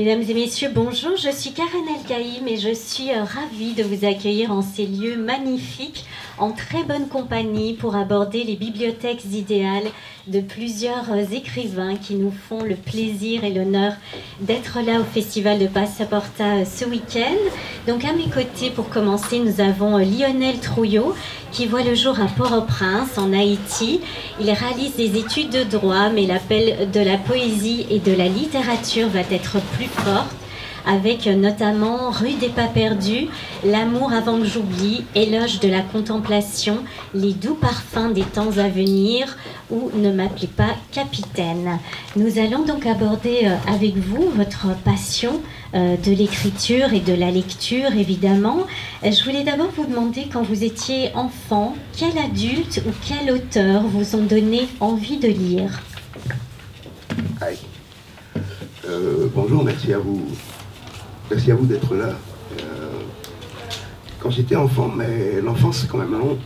Mesdames et messieurs, bonjour, je suis Karen El-Gaïm et je suis ravie de vous accueillir en ces lieux magnifiques, en très bonne compagnie pour aborder les bibliothèques idéales de plusieurs écrivains qui nous font le plaisir et l'honneur d'être là au Festival de Passaporta ce week-end. Donc à mes côtés, pour commencer, nous avons Lionel Trouillot qui voit le jour à Port-au-Prince, en Haïti. Il réalise des études de droit, mais l'appel de la poésie et de la littérature va être plus forte, avec notamment Rue des Pas Perdus, L'amour avant que j'oublie, Éloge de la contemplation, Les doux parfums des temps à venir ou Ne m'appelez pas capitaine. Nous allons donc aborder avec vous votre passion de l'écriture et de la lecture, évidemment. Je voulais d'abord vous demander, quand vous étiez enfant, quel adulte ou quel auteur vous ont donné envie de lire? Bonjour, merci à vous. Merci à vous d'être là. Quand j'étais enfant, mais l'enfance c'est quand même long.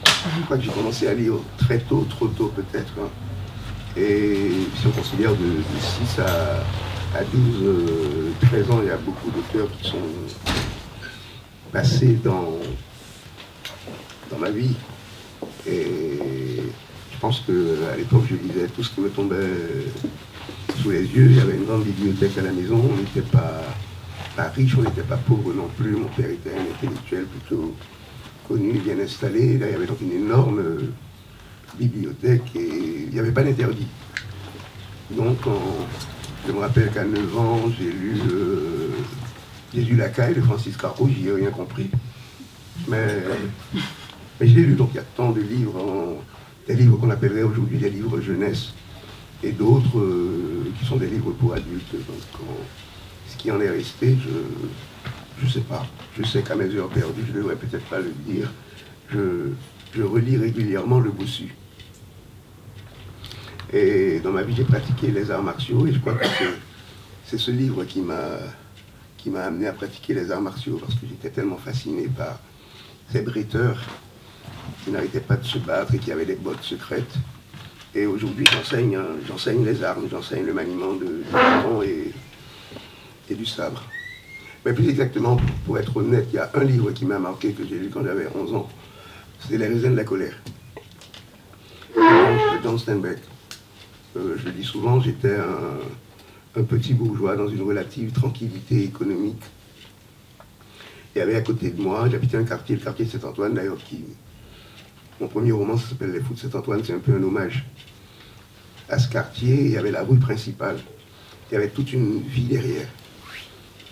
Je crois que j'ai commencé à lire très tôt, trop tôt peut-être. Hein. Et si on considère de 6 à 12, 13 ans, il y a beaucoup d'auteurs qui sont passés dans ma vie. Et je pense qu'à l'époque, je lisais tout ce qui me tombait sous les yeux. Il y avait une grande bibliothèque à la maison. On n'était pas riche, on n'était pas pauvre non plus. Mon père était un intellectuel plutôt connu, bien installé. Là, il y avait donc une énorme bibliothèque et il n'y avait pas d'interdit. Donc, je me rappelle qu'à 9 ans, j'ai lu Jésus Lacaille de Francis Carreau, j'y ai rien compris. Mais je l'ai lu, donc il y a tant de livres, des livres qu'on appellerait aujourd'hui des livres jeunesse, et d'autres qui sont des livres pour adultes. Donc, ce qui en est resté, je ne sais pas. Je sais qu'à mes heures perdues, je ne devrais peut-être pas le dire, je relis régulièrement Le Bossu. Et dans ma vie, j'ai pratiqué les arts martiaux, et je crois que c'est ce livre qui m'a amené à pratiquer les arts martiaux, parce que j'étais tellement fasciné par ces bretteurs qui n'arrêtaient pas de se battre et qui avaient des bottes secrètes. Et aujourd'hui, j'enseigne les armes, j'enseigne le maniement du bâton et du sabre. Mais plus exactement, pour être honnête, il y a un livre qui m'a marqué, que j'ai lu quand j'avais 11 ans. C'est Les raisins de la colère, de John Steinbeck. Je le dis souvent, j'étais un petit bourgeois dans une relative tranquillité économique. Il y avait à côté de moi, j'habitais un quartier, le quartier de Saint-Antoine d'ailleurs, mon premier roman, ça s'appelle Les Fous de Saint-Antoine, c'est un peu un hommage à ce quartier. Il y avait la rue principale, il y avait toute une vie derrière.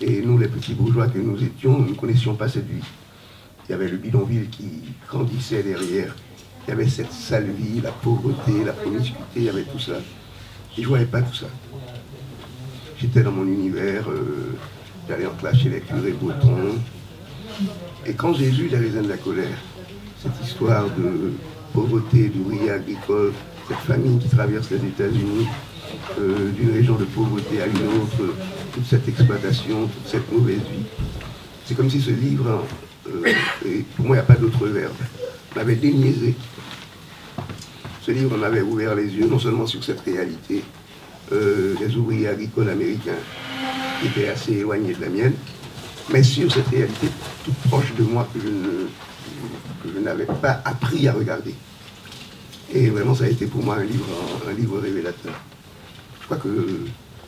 Et nous, les petits bourgeois que nous étions, nous ne connaissions pas cette vie. Il y avait le bidonville qui grandissait derrière. Il y avait cette sale vie, la pauvreté, la promiscuité, il y avait tout ça. Et je ne voyais pas tout ça. J'étais dans mon univers, j'allais en classe chez les curés bretons. Et quand j'ai lu Les raisins de la colère, cette histoire de pauvreté, d'ouvriers agricoles, cette famine qui traverse les États-Unis, d'une région de pauvreté à une autre, toute cette exploitation, toute cette mauvaise vie. C'est comme si ce livre, et pour moi il n'y a pas d'autre verbe, m'avait déniaisé. Ce livre m'avait ouvert les yeux non seulement sur cette réalité des ouvriers agricoles américains qui étaient assez éloignés de la mienne, mais sur cette réalité toute proche de moi que je n'avais pas appris à regarder. Et vraiment ça a été pour moi un livre révélateur. Je crois que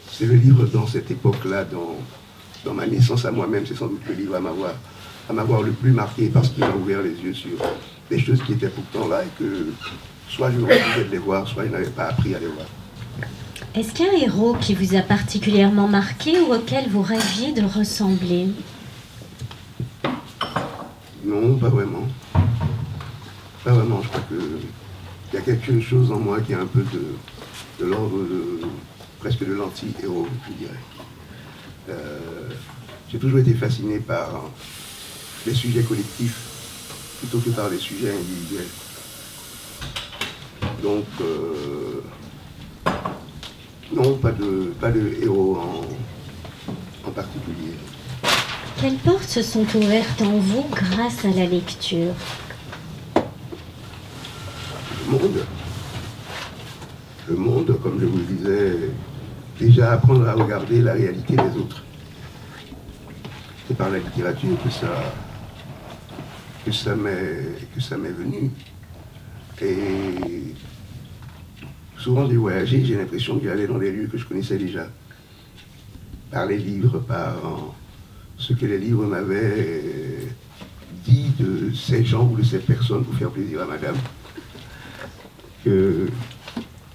c'est le livre dans cette époque-là, dans ma naissance à moi-même, c'est sans doute le livre à m'avoir le plus marqué parce qu'il m'a ouvert les yeux sur des choses qui étaient pourtant là et que soit je refusais de les voir, soit je n'avais pas appris à les voir. Est-ce qu'il y a un héros qui vous a particulièrement marqué ou auquel vous rêviez de ressembler? Non, pas vraiment. Pas vraiment, je crois qu'il y a quelque chose en moi qui est un peu de l'ordre presque de l'anti-héros, je dirais. J'ai toujours été fasciné par les sujets collectifs plutôt que par les sujets individuels. Donc, non, pas de héros en particulier. Quelles portes se sont ouvertes en vous grâce à la lecture? Le monde, comme je vous le disais, déjà apprendre à regarder la réalité des autres. C'est par la littérature que ça m'est venu. Et souvent j'ai voyagé, j'ai l'impression que j'allais dans des lieux que je connaissais déjà. Par les livres, par ce que les livres m'avaient dit de ces gens ou de ces personnes pour faire plaisir à madame que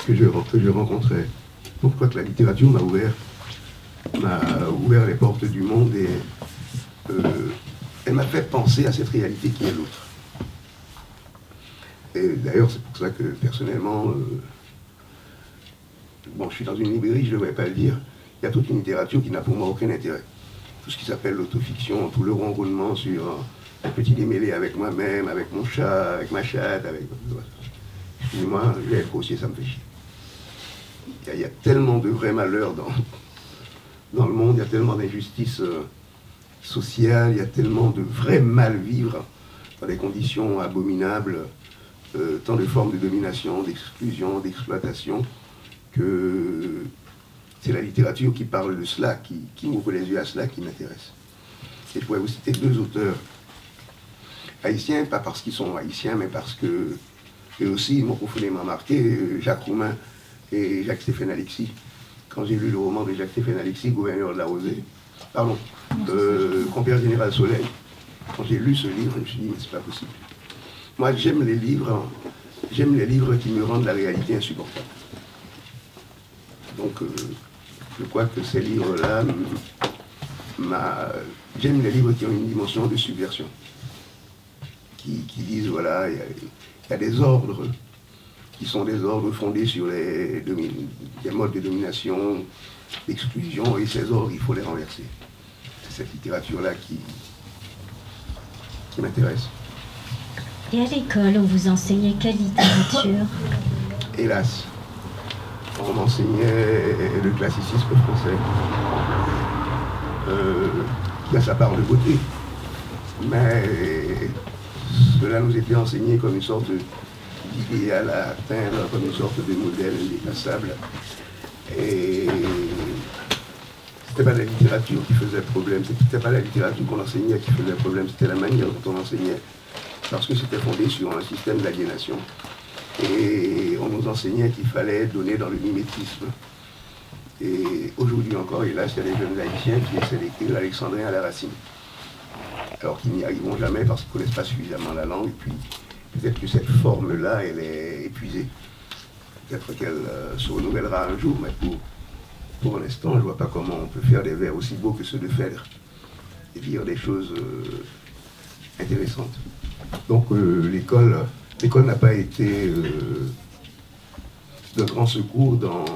je rencontrais. Donc je crois que la littérature m'a ouvert les portes du monde et elle m'a fait penser à cette réalité qui est l'autre. Et d'ailleurs, c'est pour ça que personnellement, bon, je suis dans une librairie, je ne devrais pas le dire, il y a toute une littérature qui n'a pour moi aucun intérêt. Tout ce qui s'appelle l'autofiction, tout le ronronnement sur un petit démêlé avec moi-même, avec mon chat, avec ma chatte, avec... Excusez-moi, je vais être grossier, ça me fait chier. Il y a tellement de vrais malheurs dans le monde, il y a tellement d'injustices sociales, il y a tellement de vrais mal-vivre dans des conditions abominables, tant de formes de domination, d'exclusion, d'exploitation, que c'est la littérature qui parle de cela, qui m'ouvre les yeux à cela, qui m'intéresse. Et je pourrais vous citer deux auteurs haïtiens, pas parce qu'ils sont haïtiens, mais parce que eux aussi ils m'ont profondément marqué, Jacques Roumain et Jacques-Stéphane Alexis. Quand j'ai lu le roman de Jacques-Stéphane Alexis, Gouverneur de la Rosée, pardon, Compère Général Soleil, quand j'ai lu ce livre, je me suis dit, mais c'est pas possible. Moi, j'aime les livres qui me rendent la réalité insupportable. Donc, je crois que ces livres-là, j'aime les livres qui ont une dimension de subversion, qui disent, voilà, il y a des ordres qui sont des ordres fondés sur des modes de domination, d'exclusion, et ces ordres, il faut les renverser. C'est cette littérature-là qui m'intéresse. Et à l'école, on vous enseignait quelle littérature? Hélas, on m'enseignait le classicisme français, qui a sa part de beauté, mais cela nous était enseigné comme une sorte d'idéal à atteindre, comme une sorte de modèle indépassable. Et c'était pas la littérature qui faisait problème, c'était pas la littérature qu'on enseignait qui faisait problème, c'était la manière dont on enseignait, parce que c'était fondé sur un système d'aliénation. Et on nous enseignait qu'il fallait donner dans le mimétisme. Et aujourd'hui encore, hélas, il y a des jeunes haïtiens qui essaient d'écrire l'alexandrin à la racine, alors qu'ils n'y arriveront jamais parce qu'ils ne connaissent pas suffisamment la langue, et puis peut-être que cette forme-là, elle est épuisée. Peut-être qu'elle se renouvellera un jour, mais pour l'instant, je ne vois pas comment on peut faire des vers aussi beaux que ceux de Phèdre et dire des choses intéressantes. Donc l'école n'a pas été d'un grand secours dans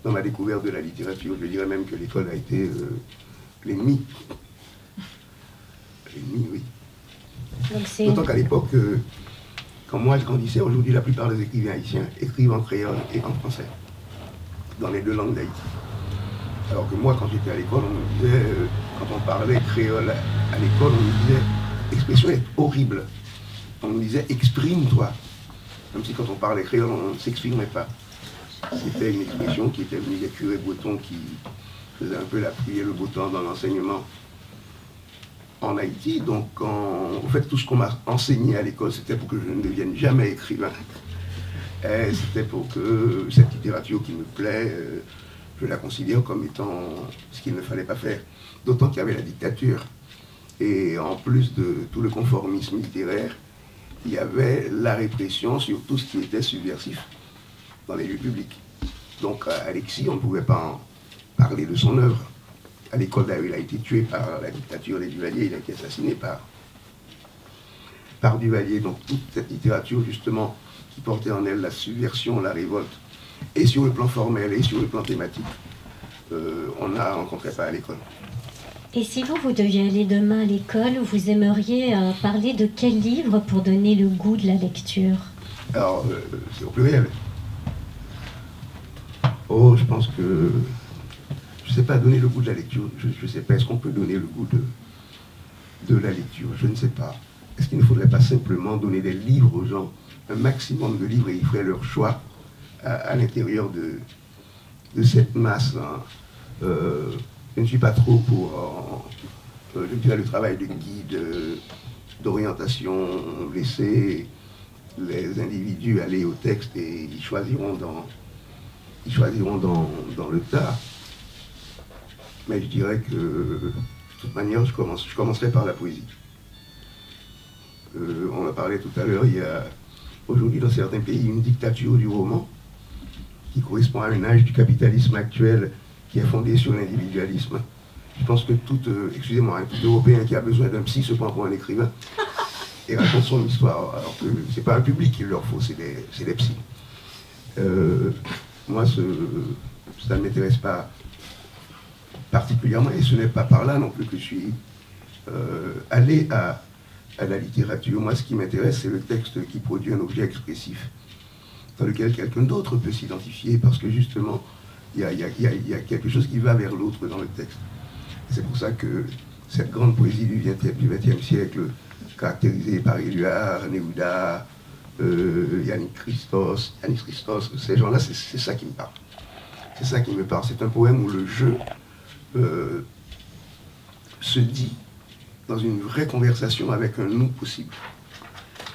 ma découverte de la littérature. Je dirais même que l'école a été l'ennemi. L'ennemi, oui. D'autant qu'à l'époque, quand moi je grandissais, aujourd'hui la plupart des écrivains haïtiens écrivent en créole et en français, dans les deux langues d'Haïti. Alors que moi, quand j'étais à l'école, on me disait, quand on parlait créole à l'école, on me disait, l'expression est horrible. On me disait, exprime-toi. Comme si quand on parlait créole, on ne s'exprimait pas. C'était une expression qui était venue des curés bretons qui faisaient un peu la pluie et le beau temps dans l'enseignement en Haïti. Donc, en fait, tout ce qu'on m'a enseigné à l'école, c'était pour que je ne devienne jamais écrivain. C'était pour que cette littérature qui me plaît, je la considère comme étant ce qu'il ne fallait pas faire. D'autant qu'il y avait la dictature. Et en plus de tout le conformisme littéraire, il y avait la répression sur tout ce qui était subversif dans les lieux publics. Donc Alexis, on ne pouvait pas en parler de son œuvre. À l'école d'ailleurs, il a été tué par la dictature des Duvalier, il a été assassiné par Duvalier. Donc toute cette littérature justement qui portait en elle la subversion, la révolte, et sur le plan formel et sur le plan thématique, on ne la rencontrait pas à l'école. Et si vous deviez aller demain à l'école, vous aimeriez parler de quel livre pour donner le goût de la lecture? Alors, c'est au pluriel. Oh, je pense que... Je ne sais pas donner le goût de la lecture. Je ne sais pas, est-ce qu'on peut donner le goût de la lecture? Je ne sais pas. Est-ce qu'il ne faudrait pas simplement donner des livres aux gens, un maximum de livres, et ils feraient leur choix à l'intérieur cette masse. Hein. Je ne suis pas trop pour le travail de guide, d'orientation, laisser les individus aller au texte et ils choisiront dans le tas. Mais je dirais que, de toute manière, je commencerai par la poésie. On en parlait tout à l'heure, il y a aujourd'hui dans certains pays une dictature du roman qui correspond à un âge du capitalisme actuel qui est fondé sur l'individualisme. Je pense que tout Européen qui a besoin d'un psy se prend pour un écrivain et raconte son histoire, alors que c'est pas un public qu'il leur faut, c'est des psys. Moi, ça ne m'intéresse pas particulièrement, et ce n'est pas par là non plus que je suis allé à la littérature. Moi, ce qui m'intéresse, c'est le texte qui produit un objet expressif, dans lequel quelqu'un d'autre peut s'identifier, parce que justement, il y a quelque chose qui va vers l'autre dans le texte. C'est pour ça que cette grande poésie du XXe siècle, caractérisée par Éluard, Neruda, Yannis Christos, ces gens-là, c'est ça qui me parle. C'est ça qui me parle. C'est un poème où le jeu se dit dans une vraie conversation avec un nous possible.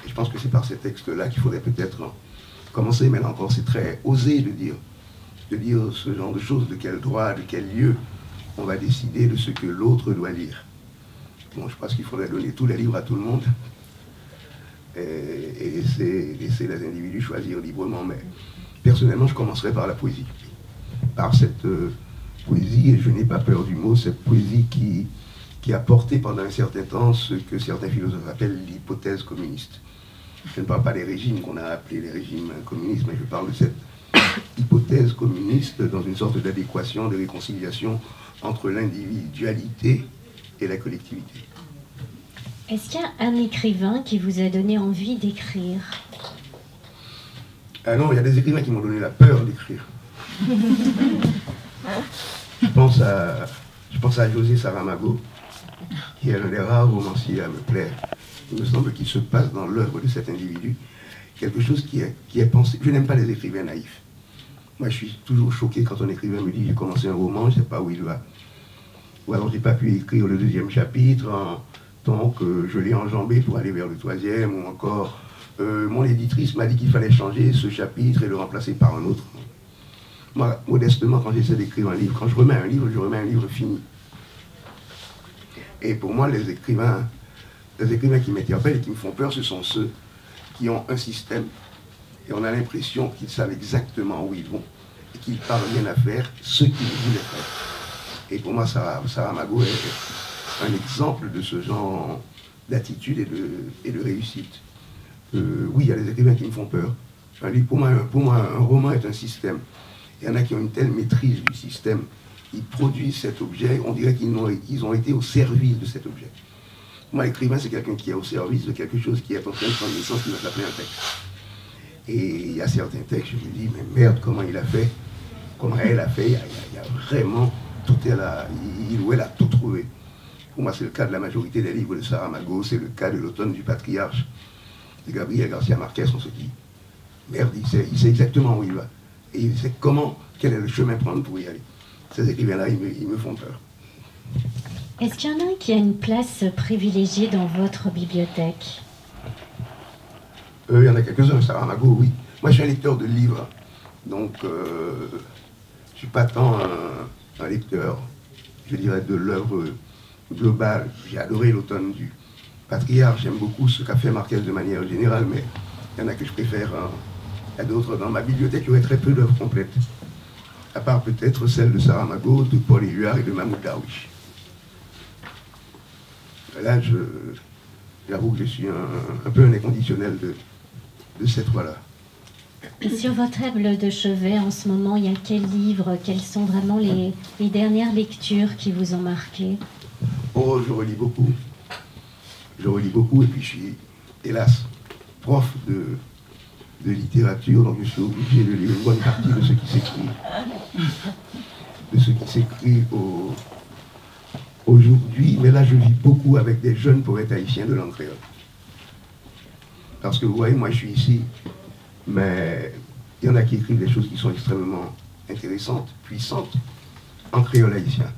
Et je pense que c'est par ces textes-là qu'il faudrait peut-être commencer. Mais là encore, c'est très osé de dire ce genre de choses, de quel droit, de quel lieu on va décider de ce que l'autre doit lire. Bon, je pense qu'il faudrait donner tous les livres à tout le monde et laisser les individus choisir librement. Mais personnellement, je commencerai par la poésie. Par cette poésie, et je n'ai pas peur du mot, cette poésie qui a porté pendant un certain temps ce que certains philosophes appellent l'hypothèse communiste. Je ne parle pas des régimes qu'on a appelés les régimes communistes, mais je parle de cette hypothèse communiste dans une sorte d'adéquation, de réconciliation entre l'individualité et la collectivité. Est-ce qu'il y a un écrivain qui vous a donné envie d'écrire? Ah non, il y a des écrivains qui m'ont donné la peur d'écrire. Je pense à José Saramago, qui est l'un des rares romanciers à me plaire. Il me semble qu'il se passe dans l'œuvre de cet individu quelque chose qui est pensé. Je n'aime pas les écrivains naïfs. Moi, je suis toujours choqué quand un écrivain me dit « j'ai commencé un roman, je ne sais pas où il va ». Ou alors, j'ai pas pu écrire le 2e chapitre, donc je l'ai enjambé pour aller vers le 3e, ou encore mon éditrice m'a dit qu'il fallait changer ce chapitre et le remplacer par un autre. Moi, modestement, quand j'essaie d'écrire un livre, quand je remets un livre fini. Et pour moi, les écrivains qui m'interpellent et qui me font peur, ce sont ceux qui ont un système et on a l'impression qu'ils savent exactement où ils vont et qu'ils parviennent à faire ce qu'ils voulaient faire. Et pour moi, Saramago est un exemple de ce genre d'attitude et de réussite. Oui, il y a des écrivains qui me font peur. Pour moi, un roman est un système. Il y en a qui ont une telle maîtrise du système, ils produisent cet objet, on dirait qu'ils ont été au service de cet objet. Moi, l'écrivain, c'est quelqu'un qui est au service de quelque chose qui est en train de prendre naissance, qui va s'appeler un texte. Et il y a certains textes, je me dis, mais merde, comment il a fait, comment elle a fait, il y a vraiment, tout est là, il ou elle a tout trouvé. Pour moi, c'est le cas de la majorité des livres de Saramago, c'est le cas de l'automne du patriarche, de Gabriel Garcia Marquez. On se dit, merde, il sait exactement où il va. Et il sait quel est le chemin prendre pour y aller. Ces écrivains-là, ils me font peur. Est-ce qu'il y en a un qui a une place privilégiée dans votre bibliothèque? Il y en a quelques-uns, Saramago, oui. Moi, je suis un lecteur de livres, donc je ne suis pas tant un lecteur, je dirais, de l'œuvre globale. J'ai adoré l'automne du patriarche, j'aime beaucoup ce qu'a fait Marquez de manière générale, mais il y en a que je préfère. Il y a d'autres dans ma bibliothèque, il y aurait très peu d'œuvres complètes, à part peut-être celle de Saramago, de Paul Éluard et de Mahmoud Darwish. Là, j'avoue que je suis un peu un inconditionnel de cette voie-là. Et sur votre table de chevet, en ce moment, il y a quels livres, quelles sont vraiment les dernières lectures qui vous ont marqué? Oh, je relis beaucoup. Je relis beaucoup, et puis je suis, hélas, prof de littérature, donc je suis obligé de lire une bonne partie de ce qui s'écrit. De ce qui s'écrit aujourd'hui. Mais là, je vis beaucoup avec des jeunes poètes haïtiens de langue créole. Parce que vous voyez, moi je suis ici, mais il y en a qui écrivent des choses qui sont extrêmement intéressantes, puissantes, en créole haïtien.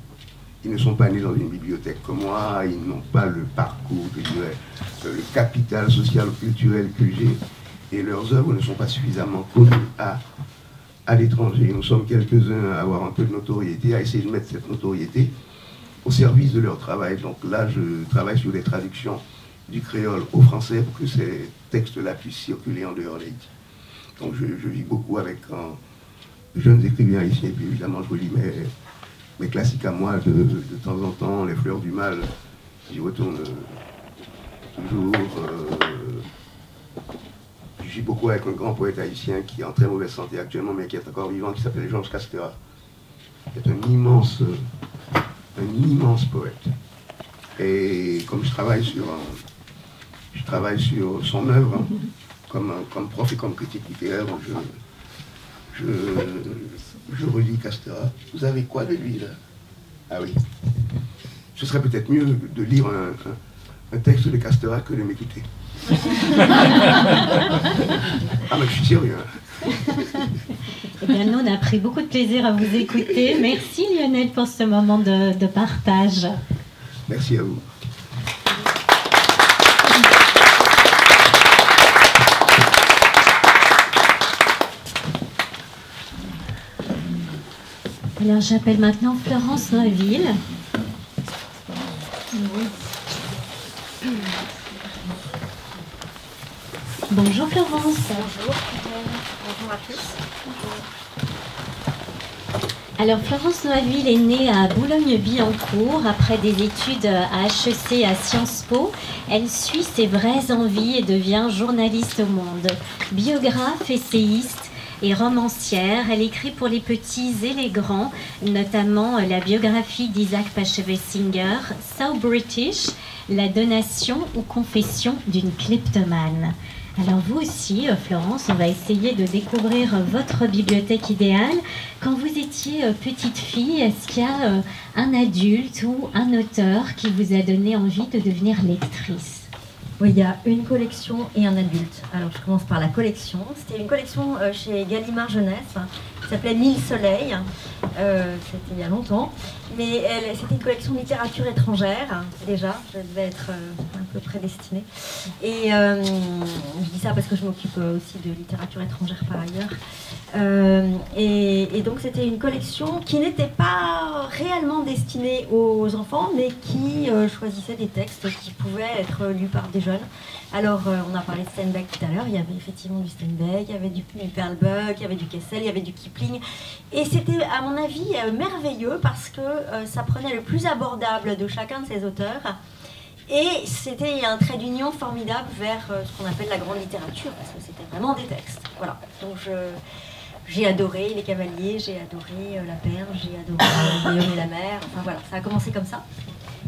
Ils ne sont pas nés dans une bibliothèque comme moi, ils n'ont pas le parcours, je dirais, le capital social ou culturel que j'ai, et leurs œuvres ne sont pas suffisamment connues à l'étranger. Nous sommes quelques-uns à avoir un peu de notoriété, à essayer de mettre cette notoriété au service de leur travail. Donc là, je travaille sur des traductions du créole au français pour que ces textes-là puissent circuler en dehors d'Haïti. Donc je vis beaucoup avec jeunes écrivains haïtiens, et puis évidemment je relis mes classiques à moi de temps en temps, Les Fleurs du Mal. J'y retourne toujours. Je vis beaucoup avec un grand poète haïtien qui est en très mauvaise santé actuellement, mais qui est encore vivant, qui s'appelle Georges Castera, qui est un immense poète. Et comme je travaille sur son œuvre, comme prof et comme critique littéraire, je relis Castera. Vous avez quoi de lui, là? Ah oui. Ce serait peut-être mieux de lire un texte de Castera que de m'écouter. Ah, mais je suis sérieux. Eh bien, nous, on a pris beaucoup de plaisir à vous écouter. Merci Lionel pour ce moment de partage. Merci à vous. Alors, j'appelle maintenant Florence Noiville. Bonjour Florence. Bonjour. Bonjour à tous. Alors Florence Noiville est née à Boulogne-Billancourt. Après des études à HEC à Sciences Po, elle suit ses vraies envies et devient journaliste au Monde. Biographe, essayiste et romancière, elle écrit pour les petits et les grands, notamment la biographie d'Isaac Bashevis Singer, So British, La donation ou confession d'une kleptomane. Alors vous aussi, Florence, on va essayer de découvrir votre bibliothèque idéale. Quand vous étiez petite fille, est-ce qu'il y a un adulte ou un auteur qui vous a donné envie de devenir lectrice? Oui, il y a une collection et un adulte. Alors je commence par la collection. C'était une collection chez Gallimard Jeunesse qui s'appelait Mille Soleils. C'était il y a longtemps. Mais c'était une collection de littérature étrangère, déjà. Je devais être un peu prédestinée. Et je dis ça parce que je m'occupe aussi de littérature étrangère par ailleurs. Et donc c'était une collection qui n'était pas réellement destinée aux enfants, mais qui choisissait des textes qui pouvaient être lus par des jeunes. Alors on a parlé de Steinbeck tout à l'heure, il y avait effectivement du Steinbeck, il y avait du Perlbuck, il y avait du Kessel, il y avait du Kipling. Et c'était à mon avis merveilleux parce que ça prenait le plus abordable de chacun de ces auteurs. Et c'était un trait d'union formidable vers ce qu'on appelle la grande littérature, parce que c'était vraiment des textes. Voilà. Donc j'ai adoré Les Cavaliers, j'ai adoré La Perle, j'ai adoré Guillaume et la mer. Enfin voilà, ça a commencé comme ça.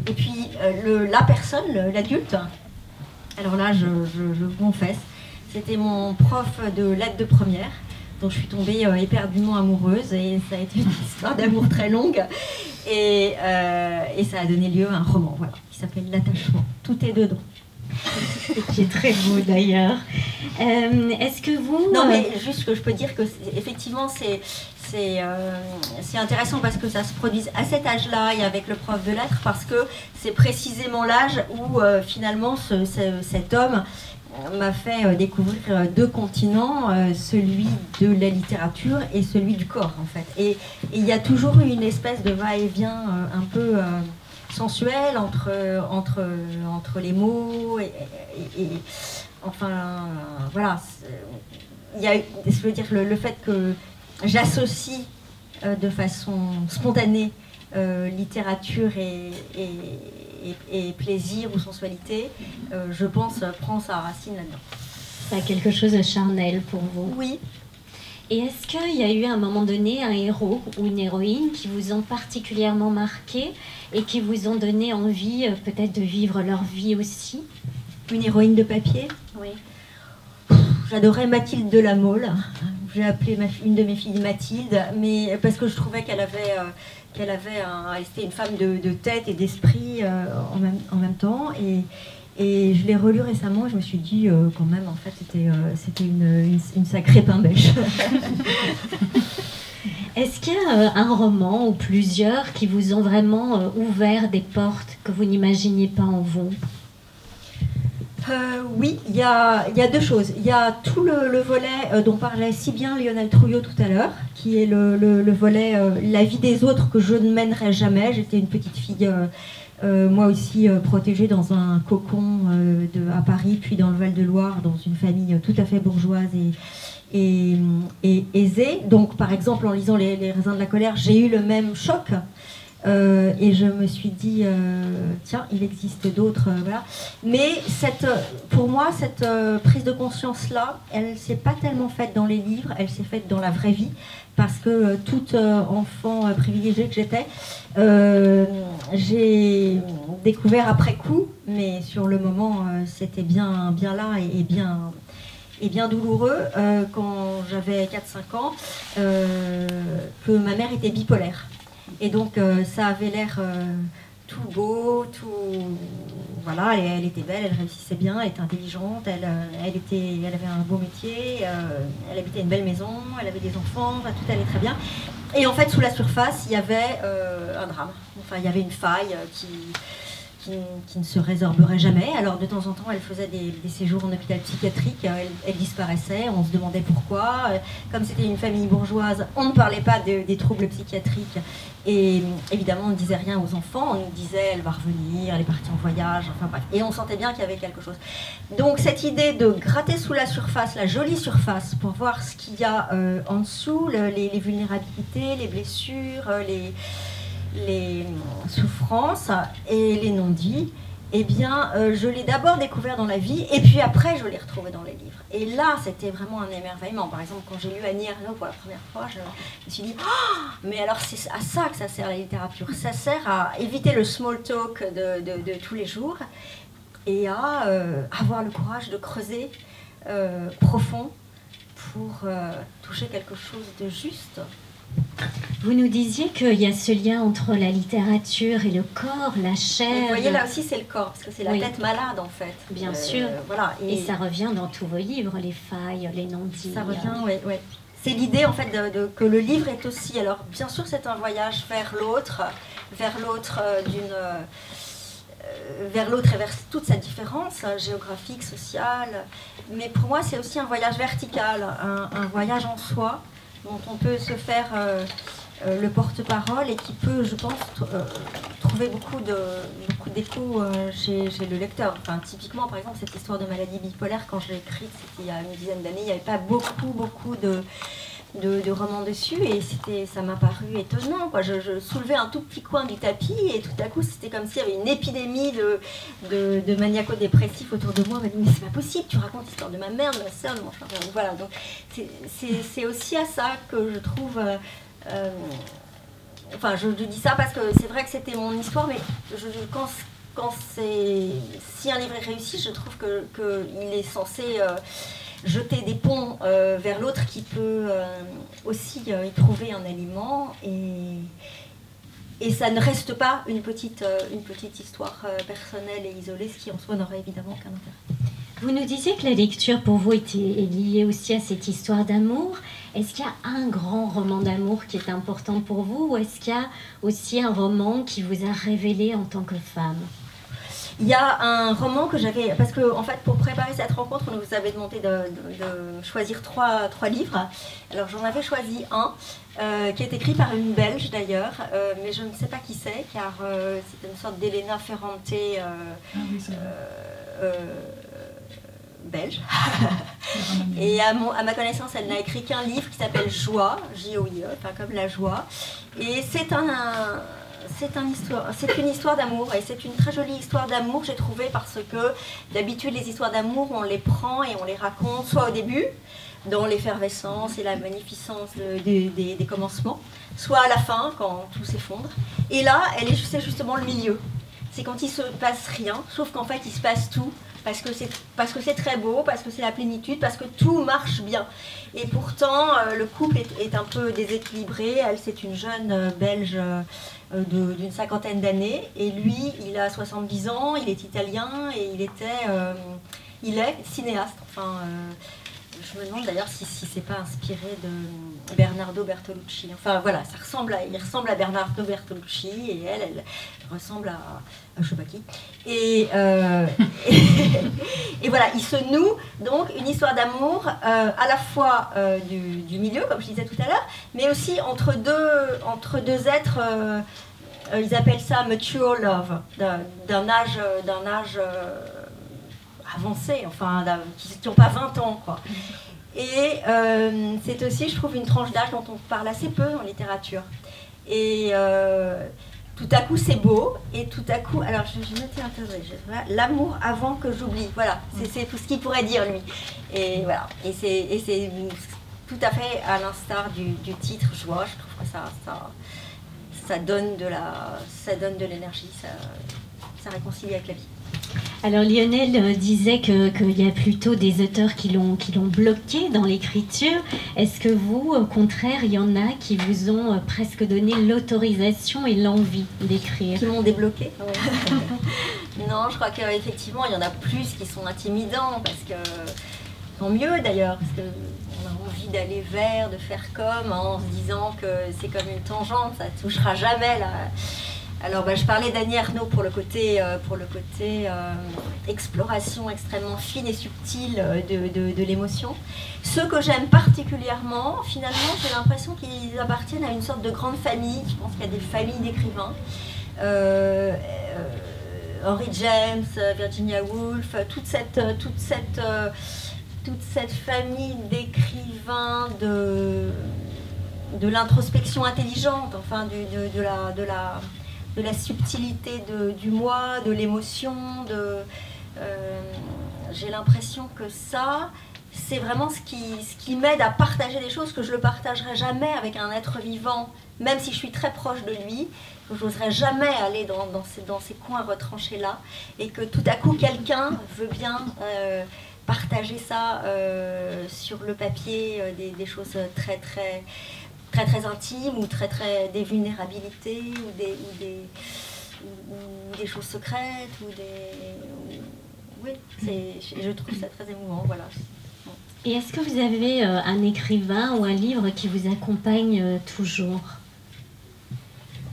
Et puis la personne, l'adulte, alors là je vous confesse, c'était mon prof de lettres de première, dont je suis tombée éperdument amoureuse, et ça a été une histoire d'amour très longue. Et ça a donné lieu à un roman, voilà, qui s'appelle L'attachement. Tout est dedans. Qui est très beau d'ailleurs. Est-ce que vous... Non, mais juste que je peux dire que effectivement c'est intéressant parce que ça se produit à cet âge-là et avec le prof de lettres, parce que c'est précisément l'âge où finalement cet homme m'a fait découvrir deux continents, celui de la littérature et celui du corps en fait. Et il y a toujours eu une espèce de va-et-vient un peu sensuel entre les mots et enfin voilà. Il y a, je veux dire, le fait que j'associe de façon spontanée littérature et plaisir ou sensualité, je pense, prend sa racine là-dedans. Ça a quelque chose de charnel pour vous. Oui. Et est-ce qu'il y a eu à un moment donné un héros ou une héroïne qui vous ont particulièrement marqué et qui vous ont donné envie peut-être de vivre leur vie aussi? Une héroïne de papier? Oui. J'adorais Mathilde de la Mole. J'ai appelé une de mes filles Mathilde, mais parce que je trouvais qu'elle était une femme de tête et d'esprit en même temps. Et je l'ai relu récemment et je me suis dit quand même, en fait, c'était une sacrée pain-bêche. Est-ce qu'il y a un roman ou plusieurs qui vous ont vraiment ouvert des portes que vous n'imaginiez pas en vous? Oui, il y a deux choses. Il y a tout le volet dont parlait si bien Lionel Trouillot tout à l'heure, qui est le volet la vie des autres que je ne mènerai jamais. J'étais une petite fille, moi aussi, protégée dans un cocon à Paris, puis dans le Val-de-Loire, dans une famille tout à fait bourgeoise et aisée. Donc, par exemple, en lisant Les raisins de la colère, j'ai eu le même choc. Et je me suis dit, tiens, il existe d'autres, voilà. Mais pour moi, cette prise de conscience-là, elle ne s'est pas tellement faite dans les livres, elle s'est faite dans la vraie vie, parce que toute enfant privilégiée que j'étais, j'ai découvert après coup, mais sur le moment, c'était bien là et bien douloureux, quand j'avais 4-5 ans, que ma mère était bipolaire. Et donc ça avait l'air tout beau, voilà, elle était belle, elle réussissait bien, elle était intelligente, elle avait un beau métier, elle habitait une belle maison, elle avait des enfants, enfin, tout allait très bien. Et en fait, sous la surface, il y avait un drame. Enfin, il y avait une faille qui ne se résorberait jamais. Alors de temps en temps, elle faisait des séjours en hôpital psychiatrique, elle disparaissait, on se demandait pourquoi. Comme c'était une famille bourgeoise, on ne parlait pas des troubles psychiatriques. Et évidemment, on ne disait rien aux enfants, on nous disait elle va revenir, elle est partie en voyage, enfin bref. Et on sentait bien qu'il y avait quelque chose. Donc cette idée de gratter sous la surface, la jolie surface, pour voir ce qu'il y a en dessous, les vulnérabilités, les blessures, les souffrances et les non-dits, eh bien, je l'ai d'abord découvert dans la vie, et puis après, je l'ai retrouvé dans les livres. Et là, c'était vraiment un émerveillement. Par exemple, quand j'ai lu Annie Ernaux pour la première fois, je me suis dit oh, mais alors c'est à ça que ça sert la littérature. Ça sert à éviter le small talk de tous les jours et à avoir le courage de creuser profond pour toucher quelque chose de juste. Vous nous disiez qu'il y a ce lien entre la littérature et le corps, la chair. Vous voyez, là aussi, c'est le corps, parce que c'est la tête malade, en fait. Bien sûr. Voilà. Et ça revient dans tous vos livres, les failles, les non-dits. Ça revient, oui. C'est l'idée, en fait, que le livre est aussi... Alors, bien sûr, c'est un voyage vers l'autre vers l'autre et vers toute sa différence géographique, sociale. Mais pour moi, c'est aussi un voyage vertical, un voyage en soi, dont on peut se faire le porte-parole et qui peut, je pense, trouver beaucoup d'écho chez le lecteur. Enfin, typiquement, par exemple, cette histoire de maladie bipolaire, quand je l'ai écrite, c'était il y a une dizaine d'années, il n'y avait pas beaucoup de romans dessus et ça m'a paru étonnant, quoi. Je soulevais un tout petit coin du tapis et tout à coup, c'était comme s'il y avait une épidémie de maniaco-dépressifs autour de moi. On m'a dit, mais c'est pas possible, tu racontes l'histoire de ma mère, de ma sœur, de mon frère. Voilà, donc c'est aussi à ça que je trouve... enfin, je dis ça parce que c'est vrai que c'était mon histoire, mais quand si un livre est réussi, je trouve qu'il est censé jeter des ponts vers l'autre qui peut aussi y trouver un aliment et ça ne reste pas une petite histoire personnelle et isolée, ce qui en soi n'aurait évidemment aucun intérêt. Vous nous disiez que la lecture pour vous est liée aussi à cette histoire d'amour. Est-ce qu'il y a un grand roman d'amour qui est important pour vous ou est-ce qu'il y a aussi un roman qui vous a révélé en tant que femme? Il y a un roman que j'avais... Parce que, en fait, pour préparer cette rencontre, on nous avait demandé de choisir trois livres. Alors, j'en avais choisi un, qui est écrit par une Belge, d'ailleurs, mais je ne sais pas qui c'est, car c'est une sorte d'Elena Ferrante belge. Et à ma connaissance, elle n'a écrit qu'un livre qui s'appelle Joie, J-O-I-E, enfin comme la joie. Et c'est une histoire d'amour et c'est une très jolie histoire d'amour, j'ai trouvé, parce que d'habitude les histoires d'amour on les prend et on les raconte soit au début dans l'effervescence et la magnificence des commencements, soit à la fin quand tout s'effondre. Et là c'est justement le milieu, c'est quand il se passe rien, sauf qu'en fait il se passe tout, parce que c'est très beau, parce que c'est la plénitude, parce que tout marche bien. Et pourtant, le couple est un peu déséquilibré. Elle, c'est une jeune Belge d'une 50aine d'années. Et lui, il a 70 ans, il est italien et il est cinéaste. Enfin, je me demande d'ailleurs si c'est pas inspiré Bernardo Bertolucci. Enfin voilà, il ressemble à Bernardo Bertolucci et elle ressemble à je sais pas qui. Et voilà, il se noue donc une histoire d'amour à la fois du milieu, comme je disais tout à l'heure, mais aussi entre deux êtres. Ils appellent ça mature love, d'un âge avancé, enfin qui n'ont pas 20 ans, quoi. Et c'est aussi, je trouve, une tranche d'âge dont on parle assez peu en littérature. Et tout à coup, c'est beau, et tout à coup, alors je m'étais intéressée, l'amour avant que j'oublie, voilà, c'est tout ce qu'il pourrait dire, lui. Et voilà, et c'est tout à fait à l'instar du titre Joie. Je trouve que ça donne de l'énergie, ça réconcilie avec la vie. Alors Lionel disait qu'il y a plutôt des auteurs qui l'ont bloqué dans l'écriture. Est-ce que vous, au contraire, il y en a qui vous ont presque donné l'autorisation et l'envie d'écrire? Qui m'ont débloqué? Non, je crois qu'effectivement, il y en a plus qui sont intimidants, parce que tant mieux d'ailleurs, parce qu'on a envie d'aller vers, de faire comme, en se disant que c'est comme une tangente, ça ne touchera jamais là. Alors je parlais d'Annie Ernaux pour le côté exploration extrêmement fine et subtile de l'émotion. Ceux que j'aime particulièrement, finalement, j'ai l'impression qu'ils appartiennent à une sorte de grande famille. Je pense qu'il y a des familles d'écrivains. Henry James, Virginia Woolf, toute cette famille d'écrivains de l'introspection intelligente, enfin de la subtilité du moi, de l'émotion, j'ai l'impression que ça, c'est vraiment ce qui m'aide à partager des choses que je ne le partagerai jamais avec un être vivant, même si je suis très proche de lui, que je n'oserais jamais aller dans ces coins retranchés là, et que tout à coup quelqu'un veut bien partager ça sur le papier, des choses très intimes, ou des vulnérabilités, ou des choses secrètes, oui, je trouve ça très émouvant, voilà. Et est-ce que vous avez un écrivain ou un livre qui vous accompagne toujours?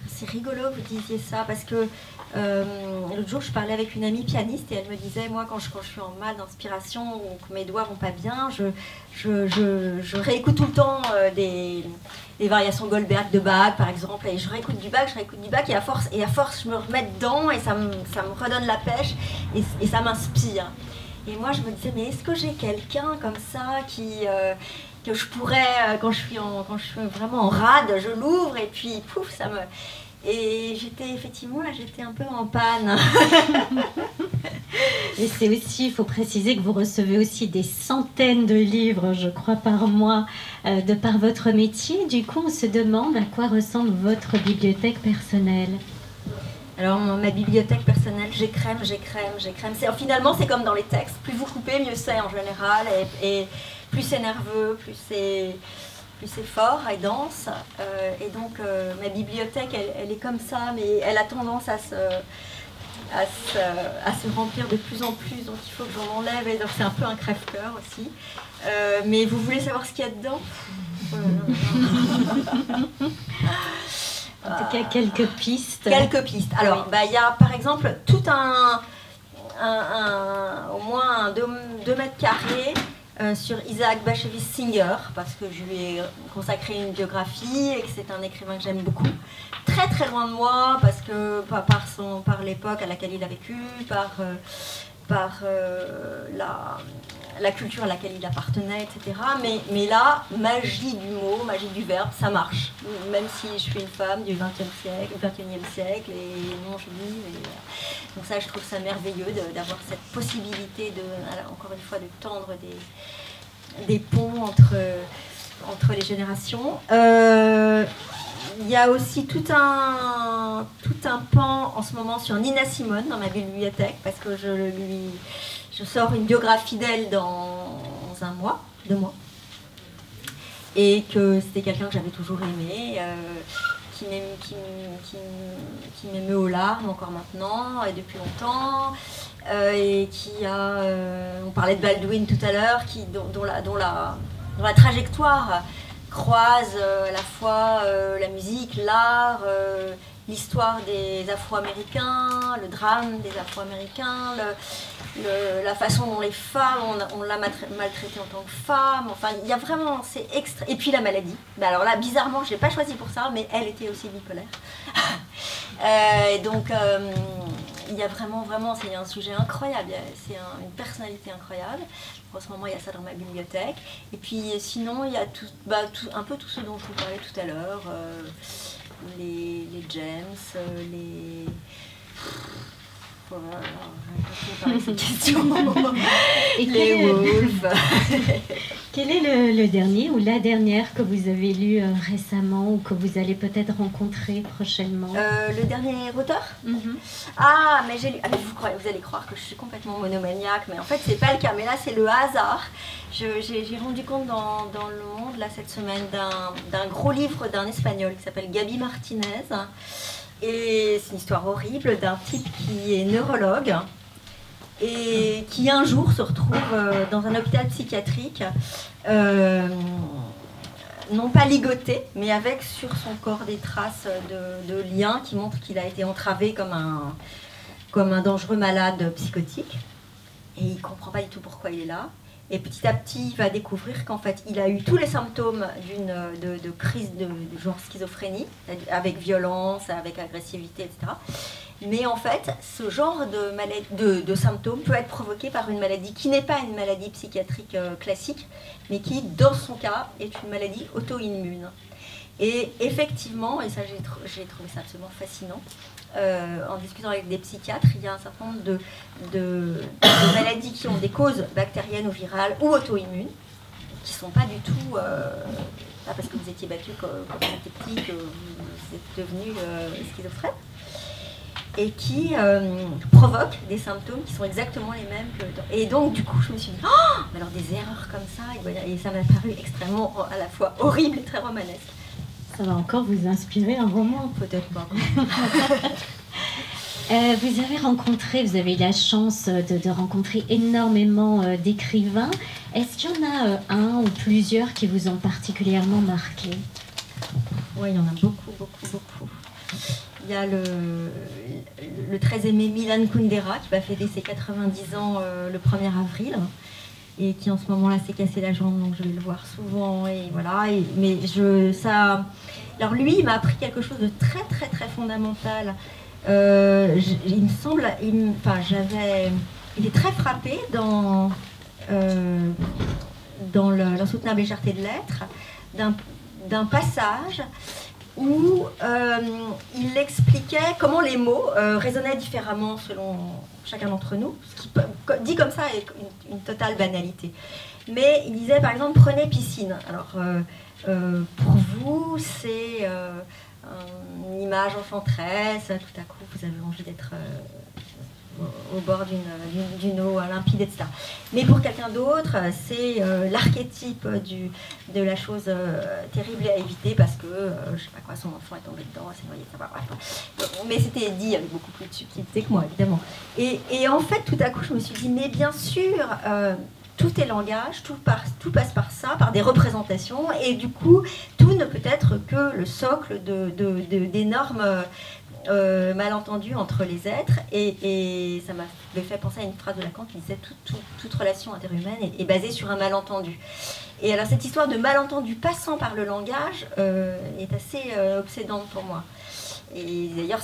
C'est rigolo que vous disiez ça, parce que l'autre jour je parlais avec une amie pianiste, et elle me disait, moi quand je suis en mal d'inspiration, ou que mes doigts vont pas bien, je réécoute tout le temps des variations Goldberg de Bach par exemple, et je réécoute du Bach, et à force je me remets dedans, et ça me redonne la pêche, et ça m'inspire. Et moi je me disais, mais est-ce que j'ai quelqu'un comme ça que je pourrais, quand je suis vraiment en rade, je l'ouvre, et puis pouf, ça me... Et j'étais un peu en panne. Et c'est aussi, il faut préciser que vous recevez aussi des centaines de livres, je crois, par mois, de par votre métier. Du coup, on se demande à quoi ressemble votre bibliothèque personnelle. Alors, ma bibliothèque personnelle, j'écrème. Finalement, c'est comme dans les textes. Plus vous coupez, mieux c'est en général. Et plus c'est nerveux, plus c'est fort et dense. Et donc, ma bibliothèque, elle est comme ça, mais elle a tendance à se remplir de plus en plus. Donc, il faut que j'en enlève. Et donc, c'est un peu un crève-cœur aussi. Mais vous voulez savoir ce qu'il y a dedans? En tout cas, quelques pistes. Alors, il y a par exemple tout au moins 2 mètres carrés sur Isaac Bashevis Singer, parce que je lui ai consacré une biographie et que c'est un écrivain que j'aime beaucoup. Très très loin de moi, parce que par l'époque à laquelle il a vécu, par la culture à laquelle il appartenait, etc. Mais là, magie du mot, magie du verbe, ça marche. Même si je suis une femme du XXIe siècle, et non juive. Donc ça, je trouve ça merveilleux d'avoir cette possibilité encore une fois, de tendre des ponts entre les générations. Il y a aussi tout un pan en ce moment sur Nina Simone dans ma bibliothèque, parce que je sors une biographie d'elle dans 2 mois, et que c'était quelqu'un que j'avais toujours aimé, qui m'émeut aux larmes encore maintenant et depuis longtemps, et on parlait de Baldwin tout à l'heure, dont la trajectoire croise à la fois la musique, l'art, l'histoire des Afro-Américains, le drame des Afro-Américains, la façon dont les femmes, on l'a maltraitée en tant que femme, enfin il y a vraiment, c'est extra. Et puis la maladie. Ben alors là, bizarrement, je ne l'ai pas choisie pour ça, mais elle était aussi bipolaire. Donc il y a vraiment, c'est un sujet incroyable, c'est une personnalité incroyable. En ce moment, il y a ça dans ma bibliothèque. Et puis sinon, il y a un peu tout ce dont je vous parlais tout à l'heure. Les James, les... Voilà, parler de ces questions. Et les Wolf. Quel est le dernier ou la dernière que vous avez lu récemment ou que vous allez peut-être rencontrer prochainement? Le dernier auteur? Ah, mais j'ai lu... Ah, mais vous allez croire que je suis complètement monomaniaque, mais en fait, c'est pas le cas. Mais là, c'est le hasard. J'ai rendu compte dans Le Monde, là, cette semaine, d'un gros livre d'un Espagnol qui s'appelle Gaby Martinez. Et c'est une histoire horrible d'un type qui est neurologue et qui un jour se retrouve dans un hôpital psychiatrique, non pas ligoté, mais avec sur son corps des traces de liens qui montrent qu'il a été entravé comme un dangereux malade psychotique. Et il ne comprend pas du tout pourquoi il est là. Et petit à petit, il va découvrir qu'en fait, il a eu tous les symptômes de crise de genre schizophrénie, avec violence, avec agressivité, etc. Mais en fait, ce genre de symptômes peut être provoqué par une maladie qui n'est pas une maladie psychiatrique classique, mais qui, dans son cas, est une maladie auto-immune. Et effectivement, et ça j'ai trouvé ça absolument fascinant, en discutant avec des psychiatres, il y a un certain nombre de maladies qui ont des causes bactériennes ou virales ou auto-immunes, qui ne sont pas du tout, pas parce que vous étiez battu quand vous étiez petit que vous êtes devenu schizophrène, et qui provoquent des symptômes qui sont exactement les mêmes que... Et donc, du coup, je me suis dit, oh, mais alors des erreurs comme ça, et ça m'a paru extrêmement, à la fois horrible et très romanesque. Ça va encore vous inspirer un roman? Peut-être pas. Vous avez eu la chance de rencontrer énormément d'écrivains. Est-ce qu'il y en a un ou plusieurs qui vous ont particulièrement marqué? Oui, il y en a beaucoup. Il y a le très aimé Milan Kundera qui va fêter ses 90 ans le 1er avril. Et qui en ce moment-là s'est cassé la jambe, donc je vais le voir souvent, et voilà. Alors lui, il m'a appris quelque chose de très fondamental. Il me semble, il est très frappé dans l'insoutenable légèreté de l'être, d'un passage où il expliquait comment les mots résonnaient différemment selon chacun d'entre nous, ce qui, dit comme ça, est une totale banalité. Mais il disait, par exemple, prenez piscine. Alors, pour vous, c'est une image enchanteresse, tout à coup, vous avez envie d'être au bord d'une eau limpide, etc. Mais pour quelqu'un d'autre, c'est l'archétype de la chose terrible à éviter parce que, je sais pas quoi, son enfant est tombé dedans, s'est noyé, ça va, bref. Mais c'était dit avec beaucoup plus de subtilité que moi, évidemment. Et en fait, tout à coup, je me suis dit, mais bien sûr, tout est langage, tout passe par ça, par des représentations, et du coup, tout ne peut être que le socle d'énormes malentendus entre les êtres, et ça m'avait fait penser à une phrase de Lacan qui disait toute relation interhumaine est basée sur un malentendu. Et alors cette histoire de malentendu passant par le langage est assez obsédante pour moi. Et d'ailleurs,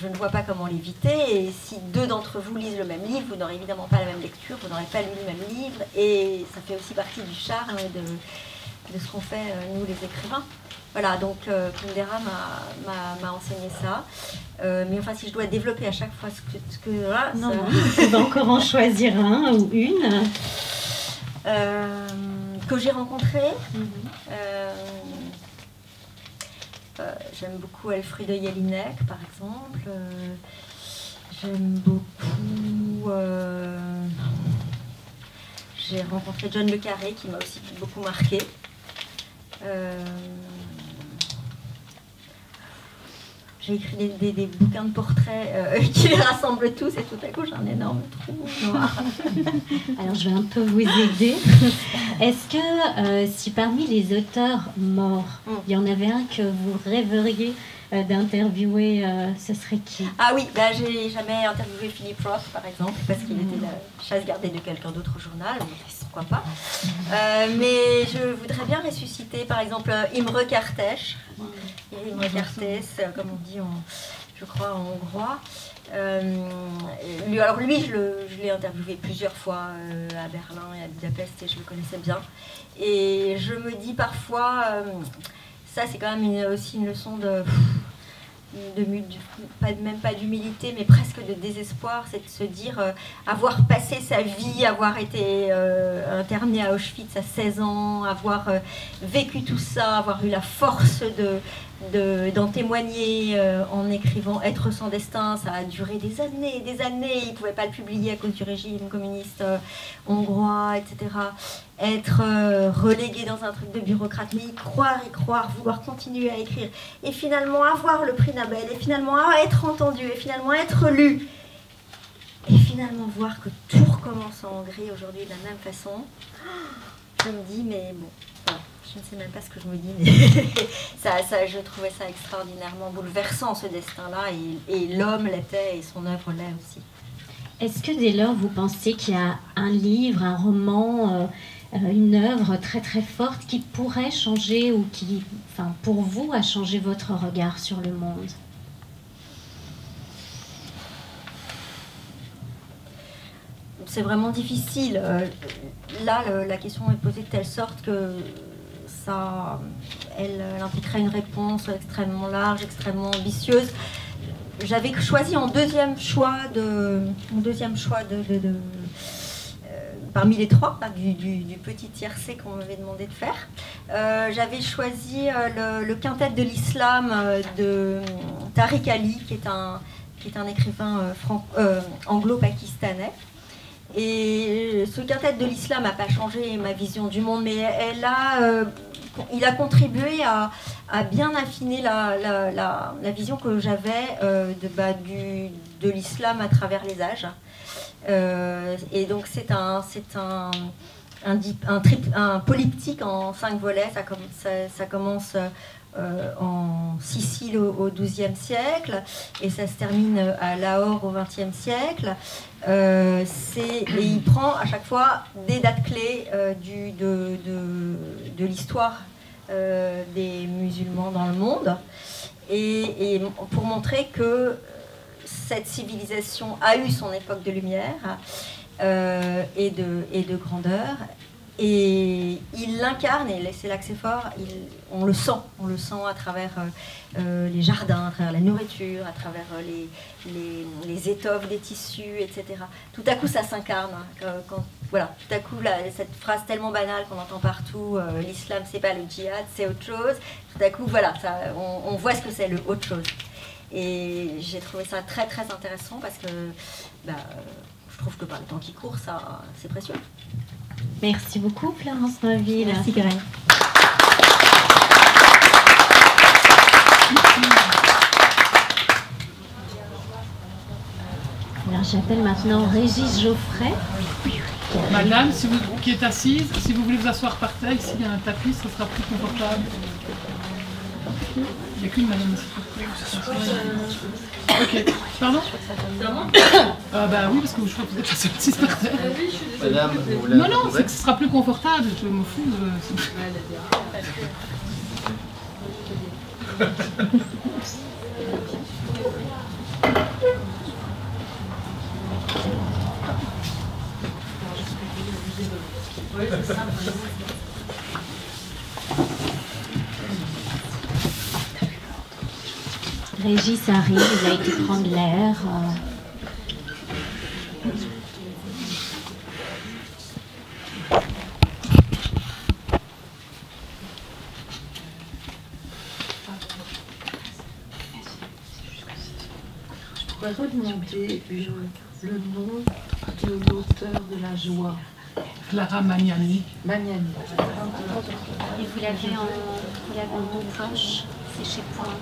je ne vois pas comment l'éviter. Et si deux d'entre vous lisent le même livre, vous n'aurez évidemment pas la même lecture, vous n'aurez pas lu le même livre. Et ça fait aussi partie du charme de ce qu'on fait, nous, les écrivains. Voilà, donc Kundera m'a enseigné ça. Mais enfin, si je dois développer à chaque fois ce que voilà, non, tu vas encore en choisir un ou une que j'ai rencontré. J'aime beaucoup Elfriede Jelinek, par exemple. J'aime beaucoup... j'ai rencontré John Le Carré, qui m'a aussi beaucoup marqué. j'ai écrit des bouquins de portraits qui les rassemblent tous et tout à coup j'ai un énorme trou noir. Alors je vais un peu vous aider. Est-ce que si parmi les auteurs morts, il y en avait un que vous rêveriez d'interviewer, ce serait qui? Ah oui, bah, j'ai jamais interviewé Philip Roth par exemple, parce qu'il était la chasse gardée de quelqu'un d'autre au journal, pourquoi pas. Mais je voudrais bien ressusciter par exemple Imre Kertész. Imre Kertész, comme on dit je crois en hongrois. Alors lui, je l'ai interviewé plusieurs fois à Berlin et à Budapest et je le connaissais bien. Et je me dis parfois, ça c'est quand même aussi une leçon même pas d'humilité, mais presque de désespoir, c'est de se dire avoir passé sa vie, avoir été interné à Auschwitz à 16 ans, avoir vécu tout ça, avoir eu la force d'en témoigner en écrivant Être sans destin, ça a duré des années, ils ne pouvaient pas le publier à cause du régime communiste hongrois, etc. Être relégué dans un truc de bureaucrate, mais y croire, vouloir continuer à écrire, et finalement avoir le prix Nobel, et finalement être entendu, et finalement être lu, et finalement voir que tout recommence en Hongrie aujourd'hui de la même façon. Je me dis, mais bon, voilà, je ne sais même pas ce que je me dis, mais je trouvais ça extraordinairement bouleversant, ce destin-là, et l'homme l'était, et son œuvre l'est aussi. Est-ce que dès lors, vous pensez qu'il y a un livre, un roman, une œuvre très très forte qui pourrait changer ou qui, enfin, pour vous, a changé votre regard sur le monde? C'est vraiment difficile. Là, la question est posée de telle sorte que elle impliquerait une réponse extrêmement large, extrêmement ambitieuse. J'avais choisi en deuxième choix parmi les trois, du petit tiercé qu'on m'avait demandé de faire. J'avais choisi le quintet de l'islam de Tariq Ali, qui est un écrivain anglo-pakistanais. Et ce quintet de l'islam n'a pas changé ma vision du monde, mais il a contribué à bien affiner la vision que j'avais de l'islam à travers les âges. Et donc c'est un polyptyque en 5 volets. Ça commence en Sicile au XIIe siècle et ça se termine à Lahore au XXe siècle. Et il prend à chaque fois des dates clés de l'histoire des musulmans dans le monde, et pour montrer que cette civilisation a eu son époque de lumière et de grandeur. Et il l'incarne, et c'est là que c'est fort, on le sent à travers les jardins, à travers la nourriture, à travers les étoffes des tissus, etc. Tout à coup, ça s'incarne. Voilà, tout à coup, cette phrase tellement banale qu'on entend partout, l'islam, c'est pas le djihad, c'est autre chose. Tout à coup, voilà, on voit ce que c'est le autre chose. Et j'ai trouvé ça très, très intéressant parce que je trouve que par le temps qui court, ça, c'est précieux. Merci beaucoup, Florence Mainville. Merci, Karen. Alors, j'appelle maintenant Régis Geoffrey. Madame, qui est assise, si vous voulez vous asseoir par terre, ici il y a un tapis, ça sera plus confortable. Il n'y a qu'une madame ici. Ok, pardon? Bah oui, parce que je crois que vous êtes assise par terre. Madame, vous non, c'est que ce sera plus confortable, je m'en fous. Régis arrive, il a été prendre l'air. Je pourrais redemander le nom de l'auteur de La Joie. Clara Magnani. Magnani. Et vous l'avez en poche, c'est chez Point.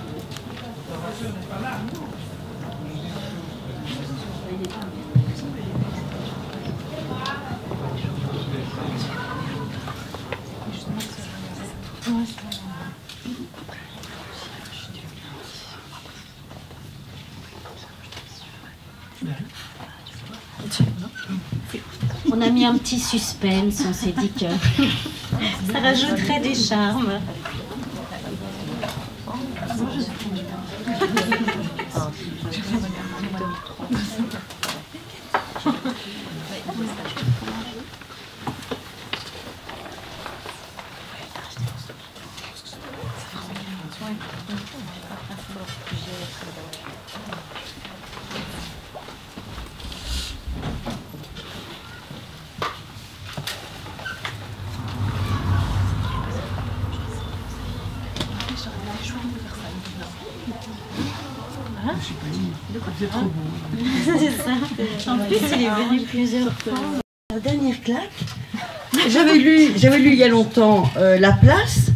On a mis un petit suspense, on s'est dit que ça rajouterait du charme. C'est ça. En plus, il est venu plusieurs fois. La dernière claque, j'avais lu il y a longtemps La Place,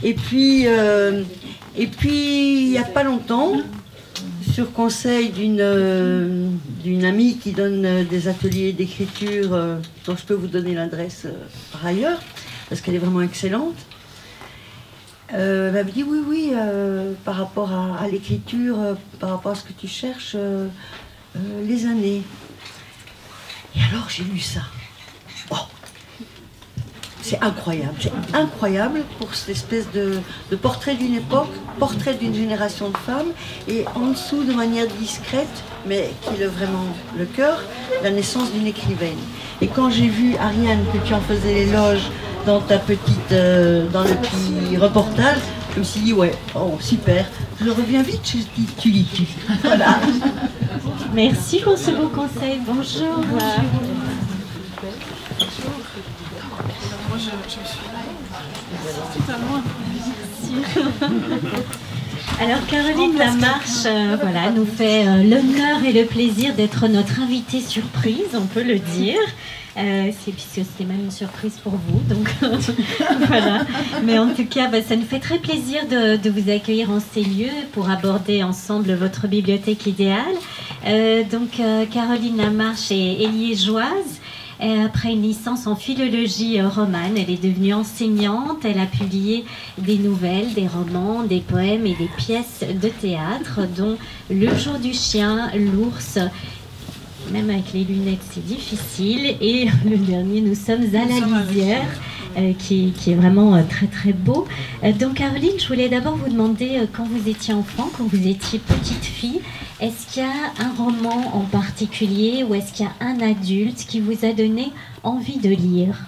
et puis il n'y a pas longtemps, sur conseil d'une amie qui donne des ateliers d'écriture, dont je peux vous donner l'adresse par ailleurs, parce qu'elle est vraiment excellente. Elle m'avait dit oui, par rapport à l'écriture, par rapport à ce que tu cherches, les années. Et alors j'ai lu ça. Oh, c'est incroyable pour cette espèce de portrait d'une époque, portrait d'une génération de femmes, et en dessous, de manière discrète, mais qui lève vraiment le cœur, la naissance d'une écrivaine. Et quand j'ai vu, Ariane, que tu en faisais l'éloge dans ta petite, dans le petit reportage, je me suis dit ouais, oh super, je reviens vite, tu lis. Voilà. Merci pour ce beau conseil. Bonjour. Moi, je suis totalement Alors Caroline Lamarche voilà, nous fait l'honneur et le plaisir d'être notre invitée surprise, on peut le dire. Puisque c'était même une surprise pour vous, donc voilà. Mais en tout cas, ça nous fait très plaisir de vous accueillir en ces lieux pour aborder ensemble votre bibliothèque idéale. Caroline Lamarche est liégeoise. Après une licence en philologie romane, elle est devenue enseignante. Elle a publié des nouvelles, des romans, des poèmes et des pièces de théâtre, dont Le jour du chien, L'ours. Même avec les lunettes, c'est difficile. Et le dernier, Nous sommes à la lisière, qui est vraiment très très beau. Donc Caroline, je voulais d'abord vous demander, quand vous étiez enfant, quand vous étiez petite fille, est-ce qu'il y a un roman en particulier ou est-ce qu'il y a un adulte qui vous a donné envie de lire?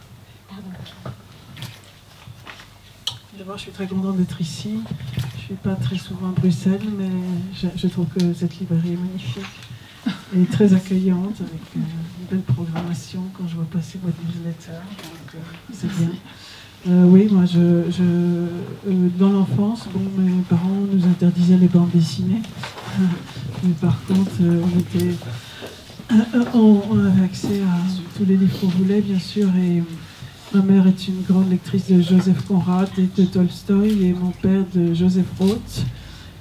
D'abord, je suis très contente d'être ici. Je ne suis pas très souvent à Bruxelles, mais je trouve que cette librairie est magnifique. Et très accueillante, avec une belle programmation quand je vois passer votre newsletter, donc c'est bien. Oui, moi, dans l'enfance, mes parents nous interdisaient les bandes dessinées, mais par contre, on avait accès à tous les livres qu'on voulait, bien sûr, et ma mère est une grande lectrice de Joseph Conrad et de Tolstoï, et mon père de Joseph Roth,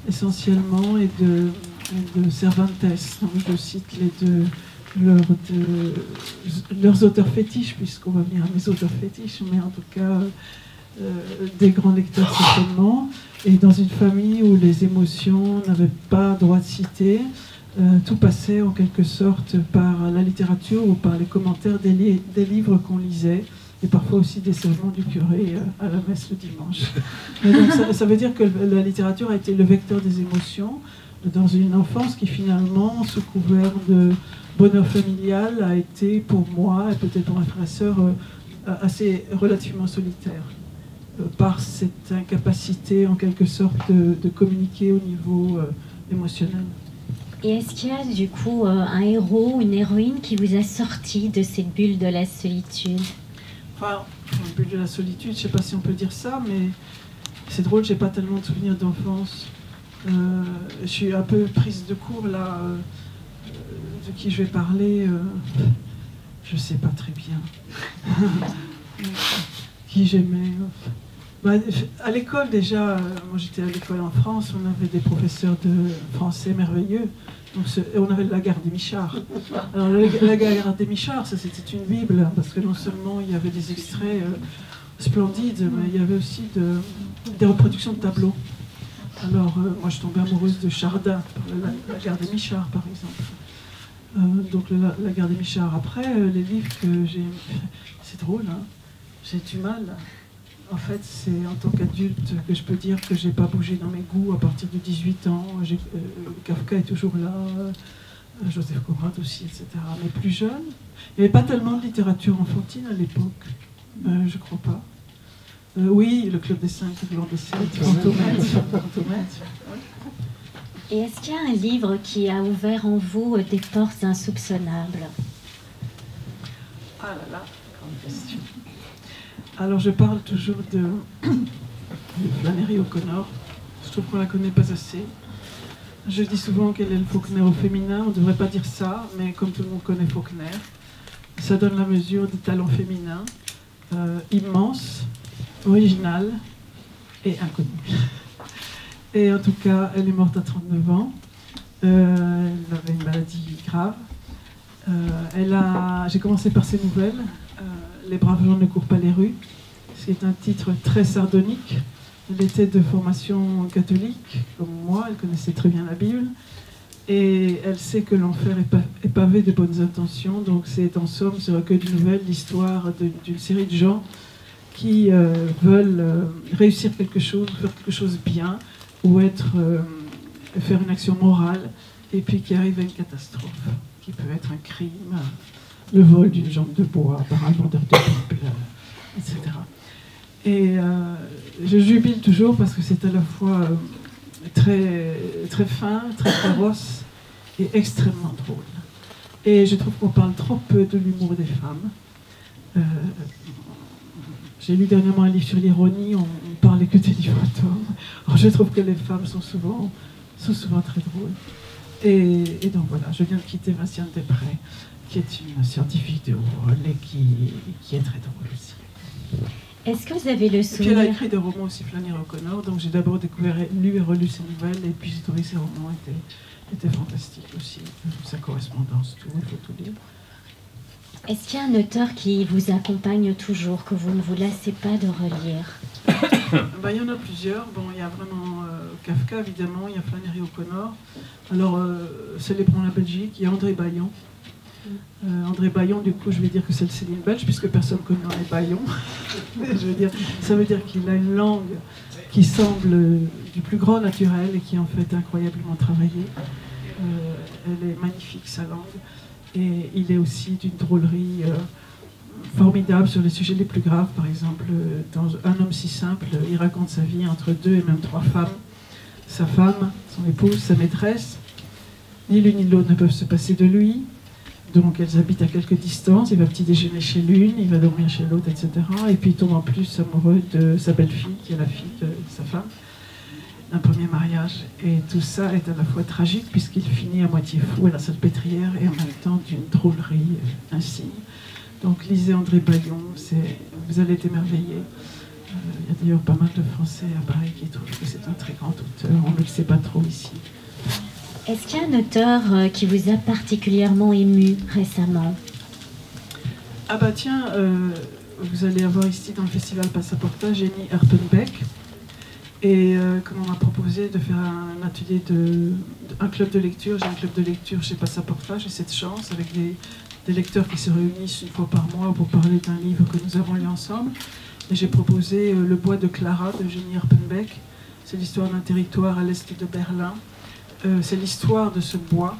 essentiellement, et de Cervantes. Donc je cite les deux, leurs auteurs fétiches, puisqu'on va venir à mes auteurs fétiches, mais en tout cas des grands lecteurs certainement. Et dans une famille où les émotions n'avaient pas droit de citer, tout passait en quelque sorte par la littérature ou par les commentaires des livres qu'on lisait, et parfois aussi des sermons du curé à la messe le dimanche. Et donc ça veut dire que la littérature a été le vecteur des émotions dans une enfance qui finalement, sous couvert de bonheur familial, a été pour moi, et peut-être pour mes frères et sœurs, assez relativement solitaire, par cette incapacité en quelque sorte de communiquer au niveau émotionnel. Et est-ce qu'il y a du coup un héros ou une héroïne qui vous a sorti de cette bulle de la solitude? Enfin, une bulle de la solitude, je ne sais pas si on peut dire ça, mais c'est drôle, j'ai pas tellement de souvenirs d'enfance. Je suis un peu prise de court là, de qui je vais parler, je sais pas très bien. Qui j'aimais. À l'école déjà, moi j'étais à l'école en France, on avait des professeurs de français merveilleux. Donc, on avait la gare des Michards. Alors la gare des Michards, ça c'était une bible, hein, parce que non seulement il y avait des extraits splendides, mais il y avait aussi des reproductions de tableaux. Alors moi je tombais amoureuse de Chardin, la gare des Michards par exemple. Donc la gare des Michards. Après, les livres que j'ai... C'est drôle, hein, j'ai du mal. En fait, c'est en tant qu'adulte que je peux dire que j'ai pas bougé dans mes goûts à partir de 18 ans. Kafka est toujours là, Joseph Conrad aussi, etc. Mais plus jeune, il n'y avait pas tellement de littérature enfantine à l'époque. Je crois pas. Oui, le Club des 5, le Club des 7, Fantomètre. Et est-ce qu'il y a un livre qui a ouvert en vous des portes insoupçonnables? Ah là là, grande question. Alors je parle toujours de Flannery O'Connor. Je trouve qu'on la connaît pas assez. Je dis souvent qu'elle est le Faulkner au féminin. On ne devrait pas dire ça, mais comme tout le monde connaît Faulkner, ça donne la mesure des talents féminins, immenses, originales et inconnus. Et en tout cas, elle est morte à 39 ans. Elle avait une maladie grave. J'ai commencé par ses nouvelles. Les braves gens ne courent pas les rues. C'est un titre très sardonique. Elle était de formation catholique, comme moi, elle connaissait très bien la Bible. Et elle sait que l'enfer est pavé de bonnes intentions. Donc c'est en somme ce recueil de nouvelles, l'histoire d'une série de gens qui veulent réussir quelque chose, faire quelque chose bien, ou faire une action morale, et puis qui arrive à une catastrophe, qui peut être un crime, le vol d'une jambe de bois par un vendeur de Bible, etc. Et je jubile toujours parce que c'est à la fois très, très fin, très féroce et extrêmement drôle. Et je trouve qu'on parle trop peu de l'humour des femmes. J'ai lu dernièrement un livre sur l'ironie, on parlait que des livres d'hommes. Alors je trouve que les femmes sont souvent très drôles. Et donc voilà, je viens de quitter Vinciane Després, qui est une scientifique de haut rôle et qui est très drôle aussi. Est-ce que vous avez le souvenir... Et puis elle a écrit des romans aussi, Flannery O'Connor, donc j'ai d'abord lu et relu ses nouvelles, et puis j'ai trouvé que ses romans étaient fantastiques aussi. Sa correspondance, tout, il faut tout lire. Est-ce qu'il y a un auteur qui vous accompagne toujours, que vous ne vous lassez pas de relire? Il y en a plusieurs. Bon, il y a vraiment Kafka, évidemment, il y a Flannery O'Connor. Alors, célébrons la Belgique, il y a André Bayon. André Bayon, du coup, je vais dire que c'est le Céline belge, puisque personne ne connaît André Bayon. Je veux dire, ça veut dire qu'il a une langue qui semble du plus grand naturel et qui est en fait incroyablement travaillée. Elle est magnifique, sa langue. Et il est aussi d'une drôlerie formidable sur les sujets les plus graves. Par exemple, dans Un homme si simple, il raconte sa vie entre 2 et même 3 femmes. Sa femme, son épouse, sa maîtresse. Ni l'une ni l'autre ne peuvent se passer de lui. Donc elles habitent à quelque distance. Il va petit déjeuner chez l'une, il va dormir chez l'autre, etc. Et puis il tombe en plus amoureux de sa belle-fille, qui est la fille de sa femme, d'un premier mariage. Et tout ça est à la fois tragique, puisqu'il finit à moitié fou à la salpêtrière, et en même temps d'une drôlerie insigne. Donc lisez André Bayon, vous allez être émerveillés. Il y a d'ailleurs pas mal de Français à Paris qui trouvent que c'est un très grand auteur. On ne le sait pas trop ici. Est-ce qu'il y a un auteur qui vous a particulièrement ému récemment? Ah bah tiens, vous allez avoir ici dans le festival Passaporta Jenny Herpenbeck. Et comme on m'a proposé de faire un atelier, un club de lecture, j'ai un club de lecture chez Passaporta, j'ai cette chance avec des lecteurs qui se réunissent une fois par mois pour parler d'un livre que nous avons lu ensemble. Et j'ai proposé Le bois de Clara de Jenny Herpenbeck. C'est l'histoire d'un territoire à l'est de Berlin. C'est l'histoire de ce bois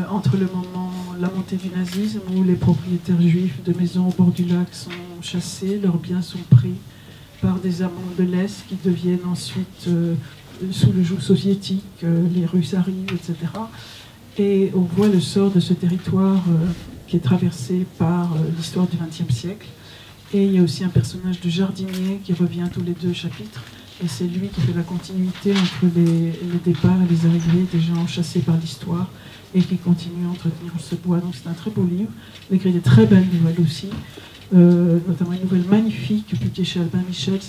entre la montée du nazisme, où les propriétaires juifs de maisons au bord du lac sont chassés, leurs biens sont pris par des Allemands de l'Est qui deviennent ensuite, sous le joug soviétique, les Russes arrivent, etc. Et on voit le sort de ce territoire qui est traversé par l'histoire du XXe siècle. Et il y a aussi un personnage de jardinier qui revient tous les 2 chapitres. Et c'est lui qui fait la continuité entre les départs et les arrivées des gens chassés par l'histoire et qui continue à entretenir ce bois. Donc c'est un très beau livre. Il écrit des très belles nouvelles aussi. notamment une nouvelle magnifique publiée chez Albin Michel,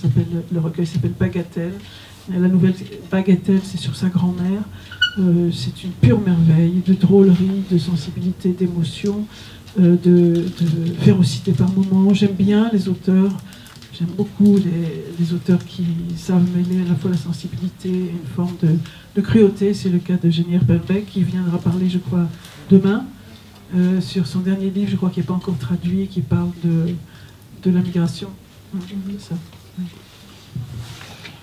le recueil s'appelle Bagatelle. Et la nouvelle Bagatelle, c'est sur sa grand-mère. C'est une pure merveille de drôlerie, de sensibilité, d'émotion, de férocité par moments. J'aime bien les auteurs, j'aime beaucoup les auteurs qui savent mêler à la fois la sensibilité et une forme de cruauté. C'est le cas de Geneviève Belbec qui viendra parler, je crois, demain, sur son dernier livre, je crois qu'il n'est pas encore traduit, qui parle de la migration. Ça.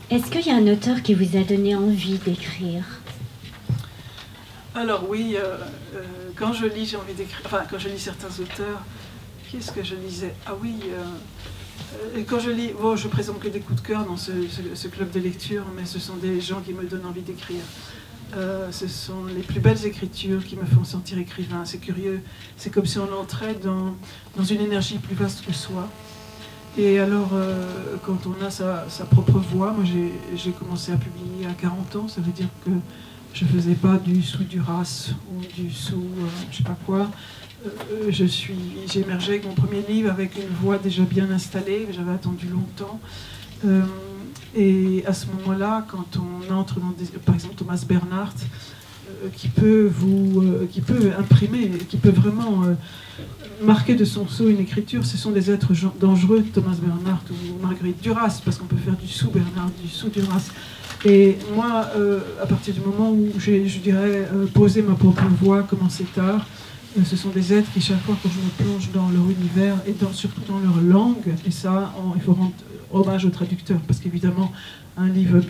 Est-ce qu'il y a un auteur qui vous a donné envie d'écrire? Alors oui, quand je lis, j'ai envie d'écrire. Enfin, quand je lis certains auteurs, qu'est-ce que je lisais? Ah oui, quand je lis, bon, je présente que des coups de cœur dans ce club de lecture, mais ce sont des gens qui me donnent envie d'écrire. Ce sont les plus belles écritures qui me font sentir écrivain. C'est curieux, c'est comme si on entrait dans une énergie plus vaste que soi. Et alors, quand on a sa propre voix, moi j'ai commencé à publier à 40 ans, ça veut dire que je ne faisais pas du sous-Duras ou du je sais pas quoi. J'ai émergé avec mon premier livre avec une voix déjà bien installée, j'avais attendu longtemps. Et à ce moment-là, quand on entre dans par exemple Thomas Bernhardt, qui peut imprimer, qui peut vraiment marquer de son sceau une écriture, ce sont des êtres dangereux, Thomas Bernhardt ou Marguerite Duras, parce qu'on peut faire du sous-Bernhardt, du sous-Duras. Et moi, à partir du moment où j'ai, je dirais, posé ma propre voix, commencé tard, ce sont des êtres qui, chaque fois que je me plonge dans leur univers et surtout dans leur langue, et ça, il faut rendre hommage au traducteur, parce qu'évidemment, un livre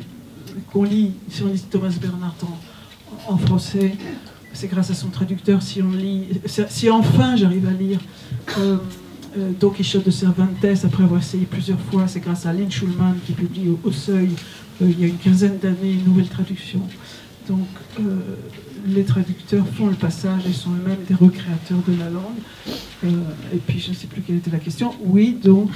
qu'on lit, si on lit Thomas Bernhardt en français, c'est grâce à son traducteur. Si enfin j'arrive à lire Don Quichotte de Cervantes, après avoir essayé plusieurs fois, c'est grâce à Lynn Schulman qui publie au Seuil, il y a une quinzaine d'années, une nouvelle traduction. Donc les traducteurs font le passage et sont eux-mêmes des recréateurs de la langue. Et puis je ne sais plus quelle était la question. Oui, donc...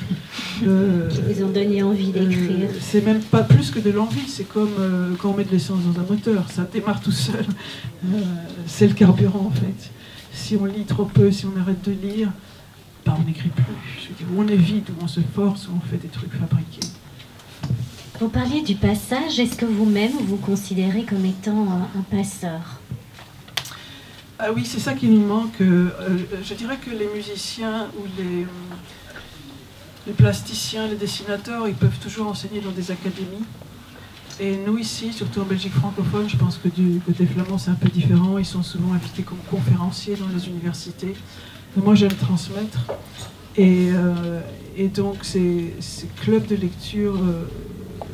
Ils ont donné envie d'écrire. C'est même pas plus que de l'envie, c'est comme quand on met de l'essence dans un moteur, ça démarre tout seul. C'est le carburant en fait. Si on lit trop peu, si on arrête de lire, bah, on n'écrit plus. Je veux dire, ou on est vide, ou on se force, ou on fait des trucs fabriqués. Vous parliez du passage, est-ce que vous-même vous considérez comme étant un passeur? Ah oui, c'est ça qui nous manque. Je dirais que les musiciens ou les plasticiens, les dessinateurs, ils peuvent toujours enseigner dans des académies. Et nous ici, surtout en Belgique francophone, je pense que du côté flamand c'est un peu différent. Ils sont souvent invités comme conférenciers dans les universités. Et moi j'aime transmettre. Et donc ces clubs de lecture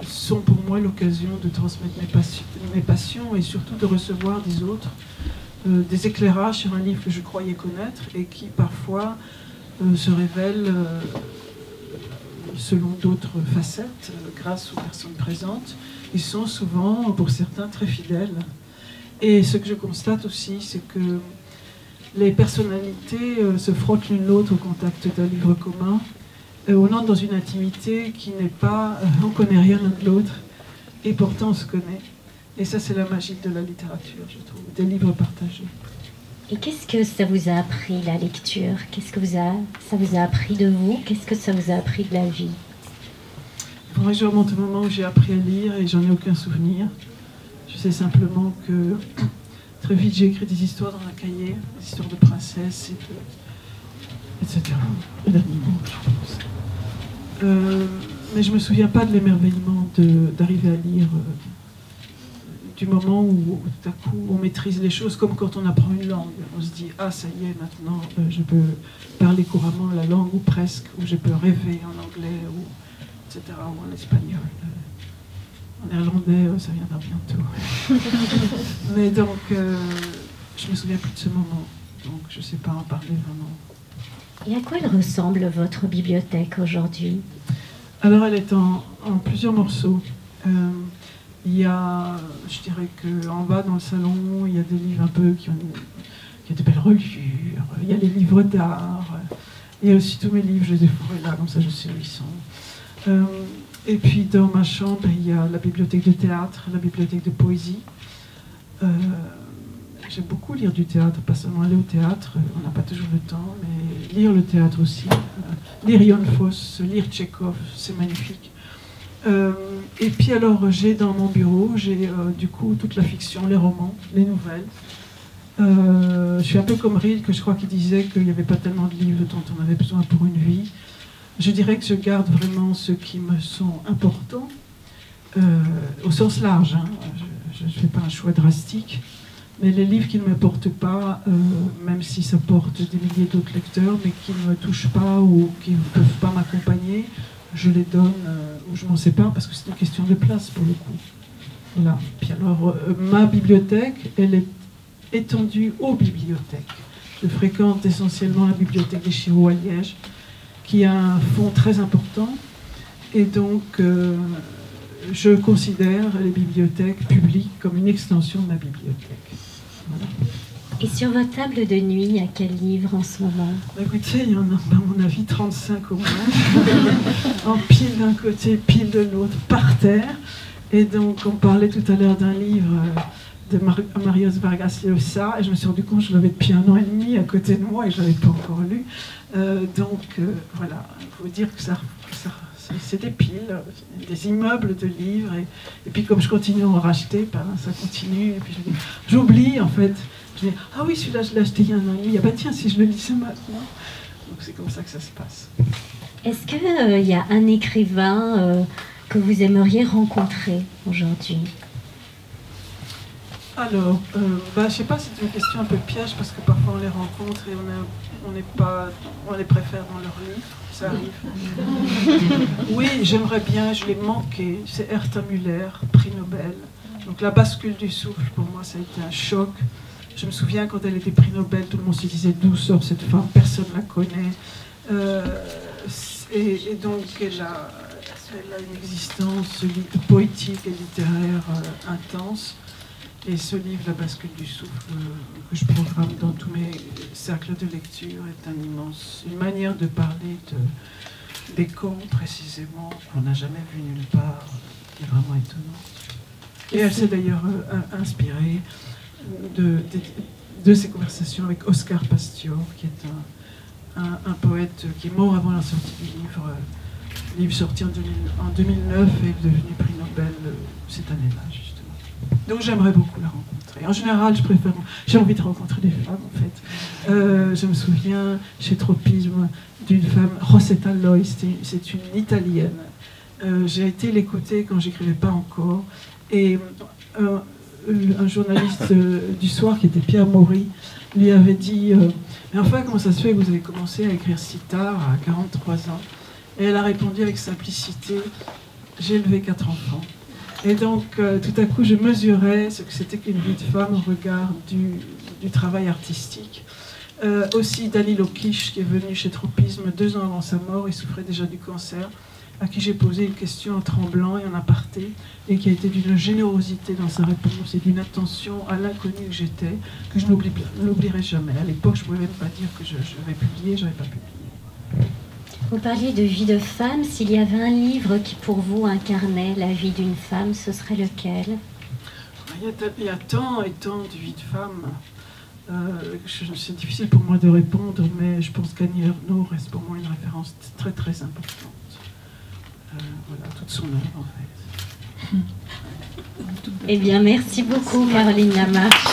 sont pour moi l'occasion de transmettre mes passions et surtout de recevoir des autres des éclairages sur un livre que je croyais connaître et qui parfois se révèle selon d'autres facettes grâce aux personnes présentes. Ils sont souvent, pour certains, très fidèles. Et ce que je constate aussi, c'est que les personnalités se frottent l'une l'autre au contact d'un livre commun. On entre dans une intimité qui n'est pas... on ne connaît rien l'un de l'autre, et pourtant on se connaît. Et ça, c'est la magie de la littérature, je trouve, des livres partagés. Et qu'est-ce que ça vous a appris, la lecture? Qu'est-ce que ça vous a appris de vous? Qu'est-ce que ça vous a appris de la vie? Moi, je remonte au moment où j'ai appris à lire et j'en ai aucun souvenir. Je sais simplement que très vite, j'ai écrit des histoires dans un cahier, des histoires de princesses, etc. Et d'animaux, je pense. Mais je ne me souviens pas de l'émerveillement d'arriver à lire, du moment où tout à coup on maîtrise les choses, comme quand on apprend une langue. On se dit, ah ça y est, maintenant je peux parler couramment la langue, ou presque, ou je peux rêver en anglais, ou, etc., ou en espagnol. En néerlandais, ça viendra bientôt. Mais donc, je ne me souviens plus de ce moment, donc je ne sais pas en parler vraiment. Et à quoi elle ressemble, votre bibliothèque, aujourd'hui? Alors, elle est en plusieurs morceaux. Il y a, je dirais qu'en bas, dans le salon, il y a des livres un peu qui ont de belles reliures. Il y a les livres d'art. Il y a aussi tous mes livres, je les ai fourrés là, comme ça je sais où ils sont. Et puis, dans ma chambre, il y a la bibliothèque de théâtre, la bibliothèque de poésie. j'aime beaucoup lire du théâtre, pas seulement aller au théâtre, on n'a pas toujours le temps, mais lire le théâtre aussi. Lire Jan Fosse, lire Tchekhov, c'est magnifique. Et puis alors, j'ai dans mon bureau, j'ai du coup toute la fiction, les romans, les nouvelles. Je suis un peu comme Rilke, je crois qu'il disait qu'il n'y avait pas tellement de livres dont on avait besoin pour une vie. Je dirais que je garde vraiment ceux qui me sont importants, au sens large, hein. Je ne fais pas un choix drastique, mais les livres qui ne me portent pas, même si ça porte des milliers d'autres lecteurs, mais qui ne me touchent pas ou qui ne peuvent pas m'accompagner, je les donne ou je m'en sépare parce que c'est une question de place pour le coup. Voilà. Puis alors, ma bibliothèque, elle est étendue aux bibliothèques. Je fréquente essentiellement la bibliothèque des Chiraux à Liège, qui a un fonds très important, et donc je considère les bibliothèques publiques comme une extension de ma bibliothèque. Voilà. Et sur votre table de nuit, il y a quel livre en ce moment? Écoutez, il y en a, à mon avis, 35 au moins, en pile d'un côté, pile de l'autre, par terre. Et donc, on parlait tout à l'heure d'un livre de Marios Vargas Llosa, et je me suis rendu compte que je l'avais depuis 1 an et demi à côté de moi et je ne l'avais pas encore lu. Voilà, il faut dire que c'est des piles, des immeubles de livres, et puis comme je continue à en racheter, ça continue, et puis j'oublie en fait. Je dis, ah oui, celui-là je l'ai acheté il y a 1 an et demi, ah bah tiens, si je le lisais maintenant. Donc c'est comme ça que ça se passe. Est-ce qu'il y a un écrivain que vous aimeriez rencontrer aujourd'hui? Alors, je ne sais pas, c'est une question un peu piège parce que parfois on les rencontre et on les préfère dans leur livre, ça arrive. Oui, j'aimerais bien, je l'ai manqué, c'est Herta Müller, prix Nobel. Donc la bascule du souffle, pour moi, ça a été un choc. Je me souviens quand elle était prix Nobel, tout le monde se disait d'où sort cette femme, personne ne la connaît. Et donc elle a une existence poétique et littéraire intense. Et ce livre, La bascule du souffle, que je programme dans tous mes cercles de lecture, est une manière de parler des contes, précisément, qu'on n'a jamais vu nulle part, qui est vraiment étonnante. Et elle s'est d'ailleurs inspirée de ces conversations avec Oscar Pastior, qui est un poète qui est mort avant la sortie du livre. Le livre sorti en 2009 et est devenu prix Nobel cette année-là, justement. Donc j'aimerais beaucoup la rencontrer. En général, j'ai envie de rencontrer des femmes, en fait. Je me souviens, chez Tropisme, d'une femme, Rosetta Loi, c'est une Italienne. J'ai été l'écouter quand j'écrivais pas encore. Et un journaliste du soir, qui était Pierre Maury, lui avait dit mais enfin, comment ça se fait que vous avez commencé à écrire si tard, à 43 ans? Et elle a répondu avec simplicité, j'ai élevé 4 enfants. Et donc, tout à coup, je mesurais ce que c'était qu'une vie de femme au regard du travail artistique. Aussi, Danilo Kish, qui est venu chez Tropisme 2 ans avant sa mort, il souffrait déjà du cancer, à qui j'ai posé une question en tremblant et en aparté, et qui a été d'une générosité dans sa réponse et d'une attention à l'inconnu que j'étais, que je n'oublierai jamais. À l'époque, je ne pouvais même pas dire que je vais publier, je n'avais pas publié. Vous parliez de vie de femme. S'il y avait un livre qui, pour vous, incarnait la vie d'une femme, ce serait lequel? Il y a tant et tant de vies de femmes. C'est difficile pour moi de répondre, mais je pense qu'Annie Ernaux reste pour moi une référence très très importante. Voilà, toute son œuvre, en fait. Eh bien, merci beaucoup, Caroline Lamarche.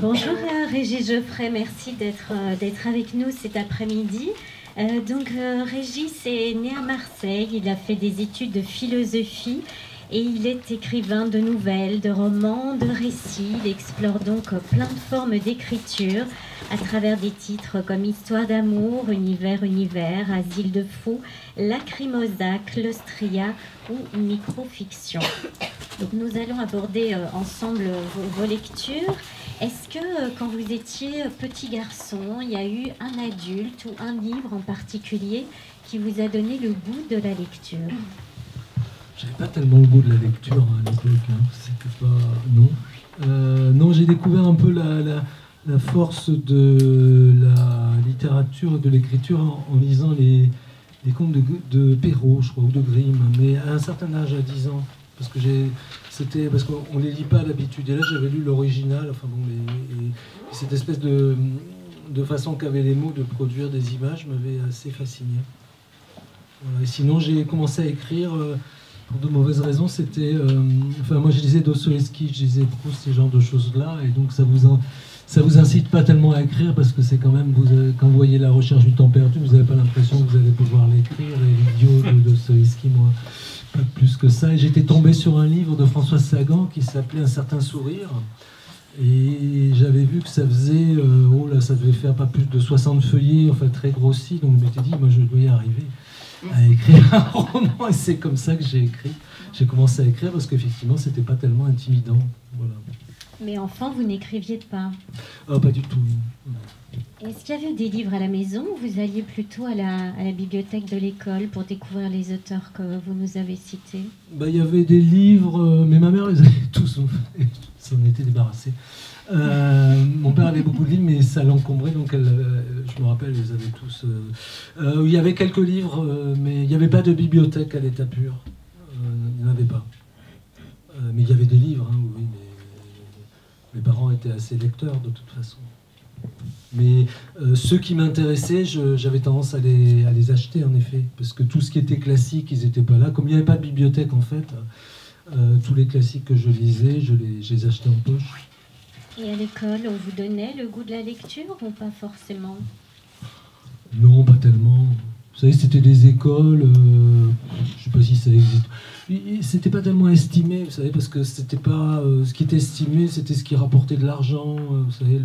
Bonjour Régis Geoffrey, merci d'être avec nous cet après-midi. Régis est né à Marseille, il a fait des études de philosophie Et il est écrivain de nouvelles, de romans, de récits. Il explore donc plein de formes d'écriture à travers des titres comme Histoire d'amour, Univers, Asile de fous, Lacrimosa, Claustria ou Microfiction. Donc nous allons aborder ensemble vos lectures. Est-ce que quand vous étiez petit garçon, il y a eu un adulte ou un livre en particulier qui vous a donné le goût de la lecture? J'avais pas tellement le goût de la lecture à l'époque, hein. C'était pas... Non. Non, j'ai découvert un peu la force de la littérature et de l'écriture en lisant les contes de Perrault, je crois, ou de Grimm, mais à un certain âge, à 10 ans. Parce qu'on les lit pas d'habitude. Et là, j'avais lu l'original, enfin bon, et cette espèce de façon qu'avaient les mots de produire des images m'avait assez fasciné. Voilà. Et sinon, j'ai commencé à écrire pour de mauvaises raisons. C'était, moi, je lisais Dostoïevski, je lisais Proust, ces genres de choses-là, et donc ça vous incite pas tellement à écrire parce que c'est quand même, quand vous voyez La Recherche du temps perdu, vous n'avez pas l'impression que vous allez pouvoir l'écrire. Et l'idiot de Dostoïevski, moi, pas plus que ça. Et j'étais tombé sur un livre de François Sagan qui s'appelait Un certain sourire. Et j'avais vu que ça faisait, ça devait faire pas plus de 60 feuillets, enfin très grossi. Donc je m'étais dit, moi je dois y arriver à écrire un roman. Et c'est comme ça que j'ai écrit. J'ai commencé à écrire parce qu'effectivement, c'était pas tellement intimidant. Voilà. Mais enfant, vous n'écriviez pas? Pas du tout. Est-ce qu'il y avait des livres à la maison ou vous alliez plutôt à la bibliothèque de l'école pour découvrir les auteurs que vous nous avez cités? Il y avait des livres, mais ma mère les avait tous, s'en était débarrassée. Mon père avait beaucoup de livres, mais ça l'encombrait, donc je me rappelle, ils avaient tous... il y avait quelques livres, mais il n'y avait pas de bibliothèque à l'état pur. Il n'y en avait pas. Mais il y avait des livres, hein, oui, mais mes parents étaient assez lecteurs de toute façon. Mais ceux qui m'intéressaient, j'avais tendance à les acheter en effet, parce que tout ce qui était classique, ils n'étaient pas là. Comme il n'y avait pas de bibliothèque en fait, tous les classiques que je lisais, je les achetais en poche. Et à l'école, on vous donnait le goût de la lecture ou pas forcément? Non, pas tellement. Vous savez, c'était des écoles, je ne sais pas si ça existe. C'était pas tellement estimé, vous savez, parce que c'était pas ce qui était estimé, c'était ce qui rapportait de l'argent, vous savez,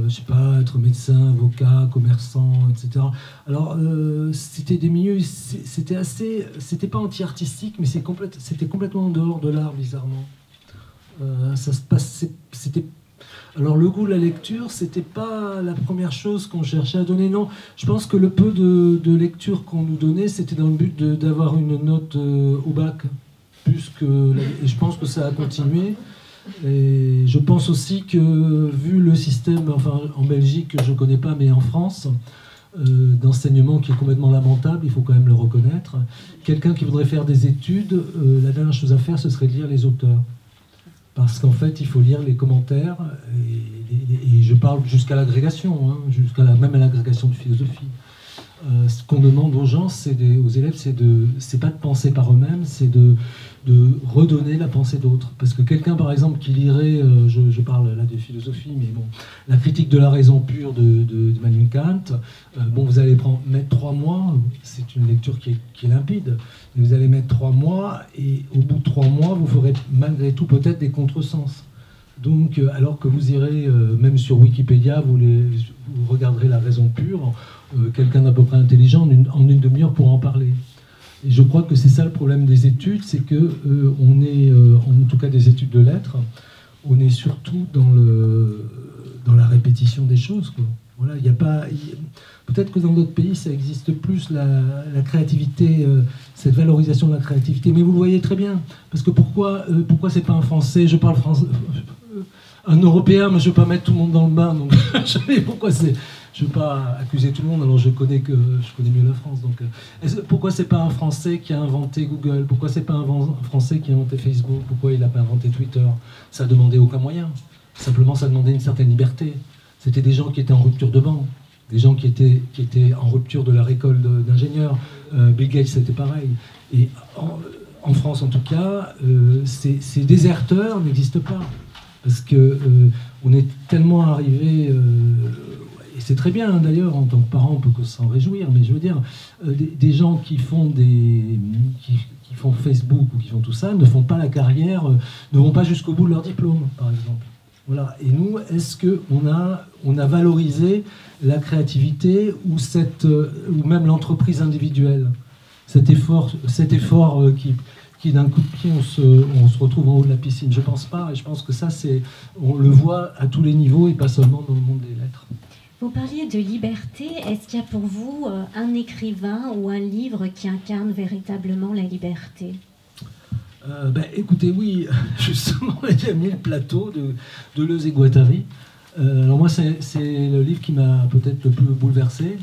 je sais pas, être médecin, avocat, commerçant, etc. Alors, c'était des milieux, c'était pas anti-artistique, mais c'était complètement en dehors de l'art, bizarrement. Ça se passait, c'était... Alors le goût de la lecture, c'était pas la première chose qu'on cherchait à donner, non. Je pense que le peu de lecture qu'on nous donnait, c'était dans le but d'avoir une note au bac, et je pense que ça a continué. Et je pense aussi que, vu le système, enfin en Belgique, je connais pas, mais en France, d'enseignement qui est complètement lamentable, il faut quand même le reconnaître, quelqu'un qui voudrait faire des études, la dernière chose à faire, ce serait de lire les auteurs. Parce qu'en fait, il faut lire les commentaires, et je parle jusqu'à l'agrégation, hein, même à l'agrégation de philosophie. Ce qu'on demande aux gens, aux élèves, c'est pas de penser par eux-mêmes, c'est de redonner la pensée d'autres. Parce que quelqu'un, par exemple, qui lirait, je parle là de philosophie, mais bon, la critique de la raison pure d'Emmanuel Kant, vous allez mettre 3 mois, c'est une lecture qui est limpide, mais vous allez mettre 3 mois, et au bout de 3 mois, vous ferez malgré tout peut-être des contresens. Donc, alors que vous irez, même sur Wikipédia, vous regarderez la raison pure, quelqu'un d'à peu près intelligent, en une demi-heure pour en parler. Et je crois que c'est ça le problème des études, c'est que on est, en tout cas des études de lettres, on est surtout dans la répétition des choses, quoi. Voilà, peut-être que dans d'autres pays, ça existe plus, la créativité, cette valorisation de la créativité. Mais vous le voyez très bien, parce que pourquoi c'est pas un Français, je parle français, un Européen, mais je ne veux pas mettre tout le monde dans le bain, donc pourquoi c'est... Je ne veux pas accuser tout le monde, alors je connais mieux la France. Donc, pourquoi c'est pas un Français qui a inventé Google? Pourquoi c'est pas un Français qui a inventé Facebook? Pourquoi il n'a pas inventé Twitter? Ça demandait aucun moyen. Simplement, ça demandait une certaine liberté. C'était des gens qui étaient en rupture de banc, des gens qui étaient en rupture de leur école d'ingénieurs. Bill Gates, c'était pareil. Et en France, en tout cas, ces déserteurs n'existent pas. Parce qu'on est tellement arrivé... et c'est très bien, hein, d'ailleurs, en tant que parent, on peut s'en réjouir, mais je veux dire, des gens qui qui font Facebook ou qui font tout ça ne font pas la carrière, ne vont pas jusqu'au bout de leur diplôme, par exemple. Voilà. Et nous, est-ce qu'on a valorisé la créativité ou même l'entreprise individuelle, cet effort qui d'un coup de pied, on se retrouve en haut de la piscine? Je pense pas, et je pense que ça, on le voit à tous les niveaux et pas seulement dans le monde des lettres. Vous parliez de liberté. Est-ce qu'il y a pour vous un écrivain ou un livre qui incarne véritablement la liberté? Écoutez, oui, justement, il y a 1000 plateaux de Deleuze et Guattari. Alors moi, c'est le livre qui m'a peut-être le plus bouleversé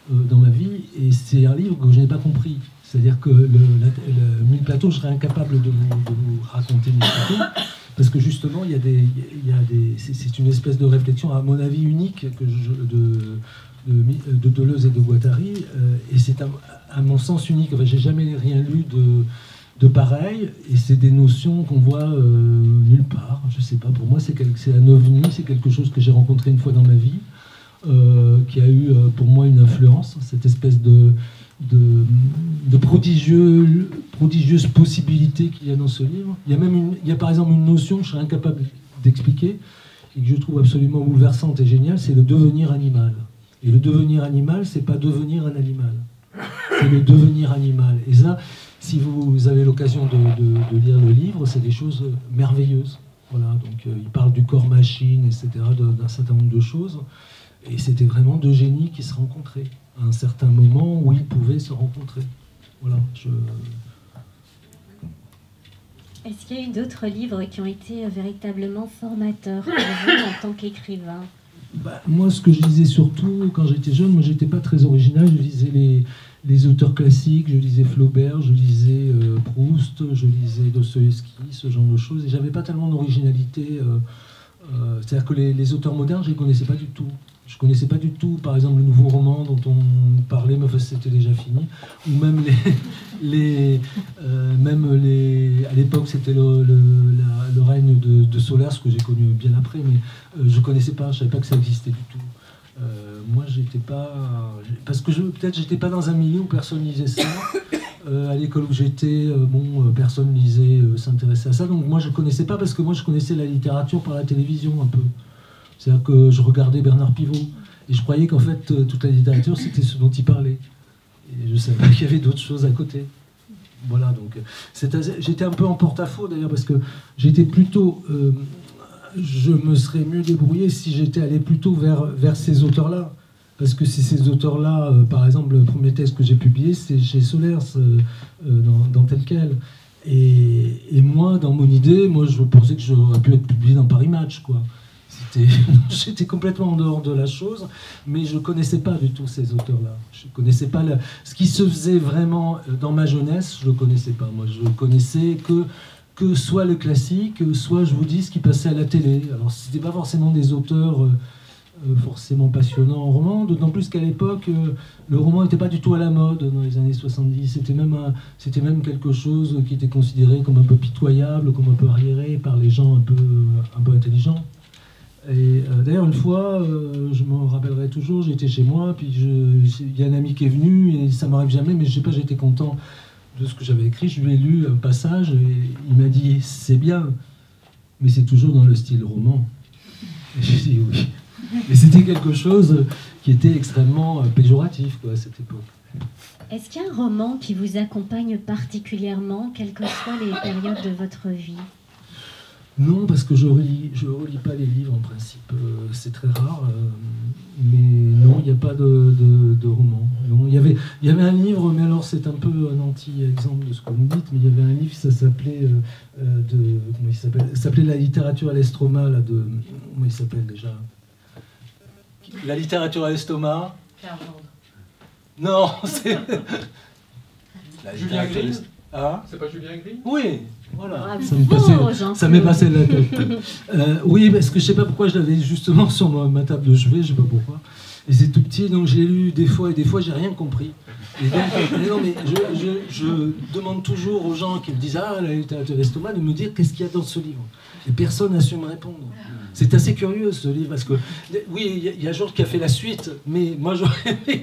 dans ma vie, et c'est un livre que je n'ai pas compris. C'est-à-dire que le 1000 plateaux, je serais incapable de vous raconter 1000 plateaux, parce que justement, c'est une espèce de réflexion, à mon avis, unique de Deleuze et de Guattari, et c'est à mon sens unique. Enfin, j'ai jamais rien lu de pareil, et c'est des notions qu'on voit nulle part. Je sais pas, pour moi, c'est un ovni, c'est quelque chose que j'ai rencontré une fois dans ma vie, qui a eu pour moi une influence, cette espèce de prodigieuse possibilité qu'il y a dans ce livre. Il y a par exemple une notion que je serais incapable d'expliquer et que je trouve absolument bouleversante et géniale, c'est le devenir animal. Et le devenir animal, c'est pas devenir un animal, c'est le devenir animal. Et ça, si vous avez l'occasion de lire le livre, c'est des choses merveilleuses. Voilà, donc il parle du corps-machine, etc., d'un certain nombre de choses. Et c'était vraiment deux génies qui se rencontraient à un certain moment où ils pouvaient se rencontrer. Voilà. Est-ce qu'il y a eu d'autres livres qui ont été véritablement formateurs pour vous en tant qu'écrivain? Moi, ce que je lisais surtout quand j'étais jeune, moi j'étais pas très original, je lisais les auteurs classiques, je lisais Flaubert, je lisais Proust, je lisais Dostoïevski, ce genre de choses, et j'avais pas tellement d'originalité. C'est-à-dire que les auteurs modernes, je les connaissais pas du tout. Je connaissais pas du tout, par exemple, le nouveau roman dont on parlait, mais c'était déjà fini. Ou même à l'époque, c'était le règne de Solers, que j'ai connu bien après, mais je connaissais pas, je savais pas que ça existait du tout. Moi, j'étais pas... Parce que peut-être j'étais pas dans un milieu où personne lisait ça. À l'école où j'étais, personne lisait, s'intéressait à ça. Donc moi, je connaissais pas, parce que moi, je connaissais la littérature par la télévision, un peu. C'est-à-dire que je regardais Bernard Pivot, et je croyais qu'en fait, toute la littérature, c'était ce dont il parlait. Et je savais pas qu'il y avait d'autres choses à côté. Voilà, donc j'étais un peu en porte-à-faux, d'ailleurs, parce que j'étais plutôt... je me serais mieux débrouillé si j'étais allé plutôt vers ces auteurs-là. Parce que c'est ces auteurs-là, par exemple, le premier texte que j'ai publié, c'est chez Solers, dans Tel Quel. Et moi, dans mon idée, je pensais que j'aurais pu être publié dans Paris Match, quoi. J'étais complètement en dehors de la chose, mais je ne connaissais pas du tout ces auteurs-là. Je ne connaissais pas ce qui se faisait vraiment dans ma jeunesse, je ne le connaissais pas. Moi, je connaissais que soit le classique, soit, je vous dis, ce qui passait à la télé. Alors, ce n'était pas forcément des auteurs forcément passionnants en roman, d'autant plus qu'à l'époque, le roman n'était pas du tout à la mode dans les années 70. C'était même quelque chose qui était considéré comme un peu pitoyable, comme un peu arriéré par les gens un peu intelligents. Et d'ailleurs, une fois, je m'en rappellerai toujours, j'étais chez moi, puis il y a un ami qui est venu, et ça m'arrive jamais, mais je sais pas, j'étais content de ce que j'avais écrit, je lui ai lu un passage, et il m'a dit « c'est bien, mais c'est toujours dans le style roman ». Et j'ai dit « oui ». Et c'était quelque chose qui était extrêmement péjoratif, quoi, à cette époque. Est-ce qu'il y a un roman qui vous accompagne particulièrement, quelles que soient les périodes de votre vie? Non, parce que je relis pas les livres en principe, c'est très rare, mais non, il n'y a pas de roman. Non, il y avait un livre, mais alors c'est un peu un anti-exemple de ce que vous me dites, mais il y avait un livre, ça s'appelait comment il s'appelle? Ça s'appelait La littérature à l'estomac, comment il s'appelle déjà? La littérature à l'estomac. Non, c'est... Julien Green. Ah, c'est pas Julien Green? Oui, voilà. Bravo, ça m'est passé de la tête. Oui, parce que je sais pas pourquoi je l'avais justement sur ma table de chevet, je sais pas pourquoi. Et c'est tout petit, donc j'ai lu des fois, et des fois j'ai rien compris. Et donc, non, mais je demande toujours aux gens qui me disent « Ah, la littérature à l'estomac », de me dire qu'est-ce qu'il y a dans ce livre. Et personne n'a su me répondre. C'est assez curieux ce livre, parce que oui, il y a Georges qui a fait la suite, mais moi j'aurais aimé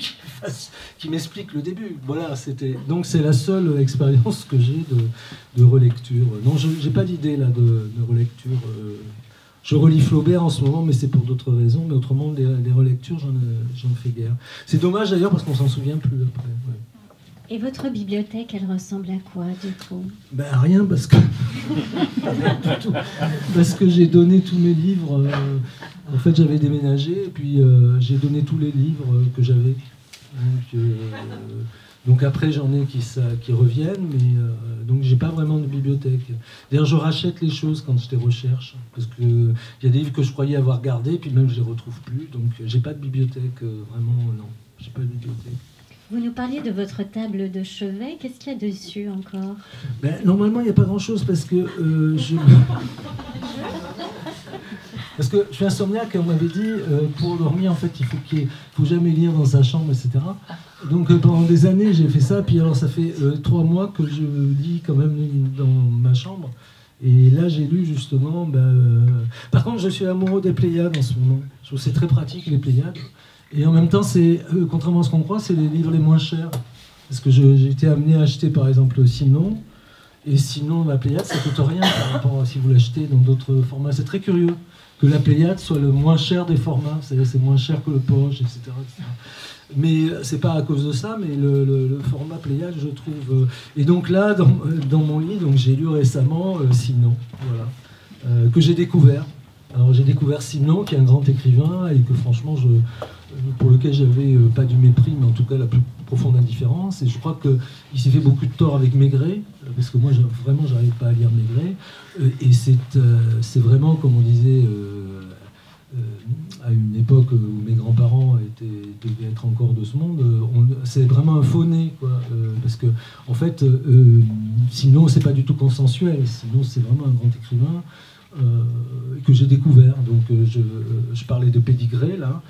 qu'il m'explique le début. Voilà, donc c'est la seule expérience que j'ai de relecture. Non, je n'ai pas d'idée là de relecture. Je relis Flaubert en ce moment, mais c'est pour d'autres raisons. Mais autrement, les relectures, j'en fais guère. C'est dommage d'ailleurs parce qu'on s'en souvient plus après. Ouais. Et votre bibliothèque, elle ressemble à quoi, du coup? Ben, rien, parce que... rien du tout. Parce que j'ai donné tous mes livres. En fait, j'avais déménagé, et puis j'ai donné tous les livres que j'avais. Donc après, j'en ai qui reviennent, mais donc j'ai pas vraiment de bibliothèque. D'ailleurs, je rachète les choses quand je les recherche, parce qu'il y a des livres que je croyais avoir gardés, puis même je les retrouve plus. Donc j'ai pas de bibliothèque, vraiment, non. J'ai pas de bibliothèque. Vous nous parliez de votre table de chevet. Qu'est-ce qu'il y a dessus encore? Ben, normalement, il n'y a pas grand-chose parce que parce que je suis insomniaque et on m'avait dit pour dormir, en fait, il faut jamais lire dans sa chambre, etc. Donc pendant des années, j'ai fait ça. Puis alors, ça fait 3 mois que je lis quand même dans ma chambre. Et là, j'ai lu justement... Par contre, je suis amoureux des Pléiades en ce moment. Je trouve que c'est très pratique, les Pléiades. Et en même temps, contrairement à ce qu'on croit, c'est les livres les moins chers. Parce que j'ai été amené à acheter, par exemple, Sinon. Et Sinon, la Pléiade, ça ne coûte rien par rapport à si vous l'achetez dans d'autres formats. C'est très curieux que la Pléiade soit le moins cher des formats. C'est-à-dire c'est moins cher que le Poche, etc. etc. Mais c'est pas à cause de ça, mais le format Pléiade, je trouve... Et donc là, dans mon lit, donc, j'ai lu récemment Sinon, voilà, que j'ai découvert. Alors j'ai découvert Sinon, qui est un grand écrivain, et que franchement, pour lequel j'avais pas du mépris, mais en tout cas la plus profonde indifférence. Et je crois qu'il s'est fait beaucoup de tort avec Maigret, parce que moi, vraiment, j'arrive pas à lire Maigret. Et c'est vraiment, comme on disait, à une époque où mes grands-parents devaient être encore de ce monde, c'est vraiment un faux-né, quoi. Parce que, en fait, Sinon, c'est pas du tout consensuel. Sinon, c'est vraiment un grand écrivain que j'ai découvert. Donc, je parlais de Pédigré, là.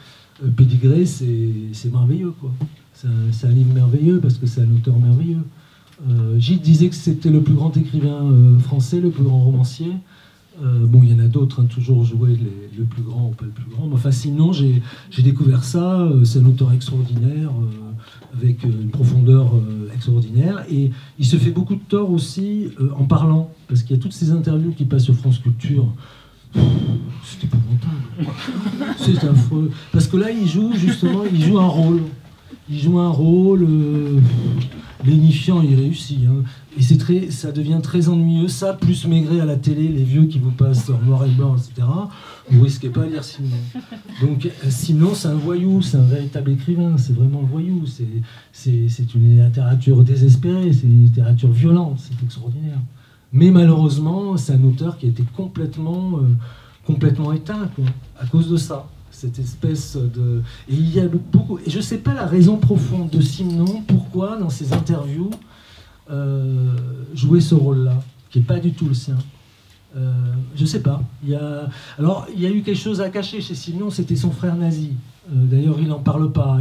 Pédigré, c'est merveilleux, quoi. C'est un livre merveilleux parce que c'est un auteur merveilleux. Gide disait que c'était le plus grand écrivain français, le plus grand romancier. Bon, il y en a d'autres, hein, toujours jouer le plus grand ou pas le plus grand. Mais enfin, sinon, j'ai découvert ça. C'est un auteur extraordinaire, avec une profondeur extraordinaire. Et il se fait beaucoup de tort aussi en parlant. Parce qu'il y a toutes ces interviews qui passent sur France Culture. C'est épouvantable. C'est affreux. Parce que là, il joue un rôle. Il joue un rôle lénifiant, il réussit. Hein. Et ça devient très ennuyeux. Ça, plus Maigret à la télé, les vieux qui vous passent en noir et blanc, etc. Vous risquez pas à lire Sinon. Donc Sinon, c'est un voyou, c'est un véritable écrivain. C'est vraiment un voyou. C'est une littérature désespérée, c'est une littérature violente. C'est extraordinaire. Mais malheureusement, c'est un auteur qui a été complètement éteint, quoi, à cause de ça. Cette espèce de... Et il y a beaucoup... Et je ne sais pas la raison profonde de Sinon, pourquoi, dans ses interviews, jouer ce rôle-là, qui n'est pas du tout le sien. Je ne sais pas. Alors, il y a eu quelque chose à cacher chez Sinon, c'était son frère nazi. D'ailleurs, il n'en parle pas.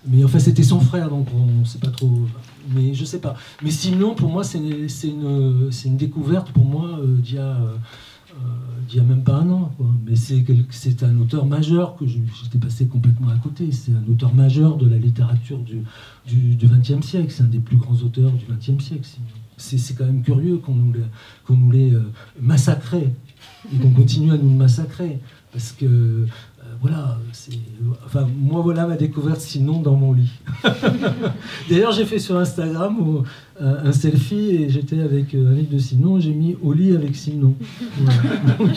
Mais enfin, c'était son frère, donc on ne sait pas trop... Mais je ne sais pas. Mais Sinon, pour moi, c'est une découverte, pour moi, d'il y a même pas un an, quoi. Mais c'est un auteur majeur que j'étais passé complètement à côté. C'est un auteur majeur de la littérature du XXe siècle. C'est un des plus grands auteurs du XXe siècle. C'est quand même curieux qu'on nous l'ait massacré et qu'on continue à nous le massacrer. Parce que, voilà, moi, voilà ma découverte Sinon dans mon lit. D'ailleurs, j'ai fait sur Instagram un selfie et j'étais avec un livre de Sinon, j'ai mis au lit avec Sinon. Voilà. Donc,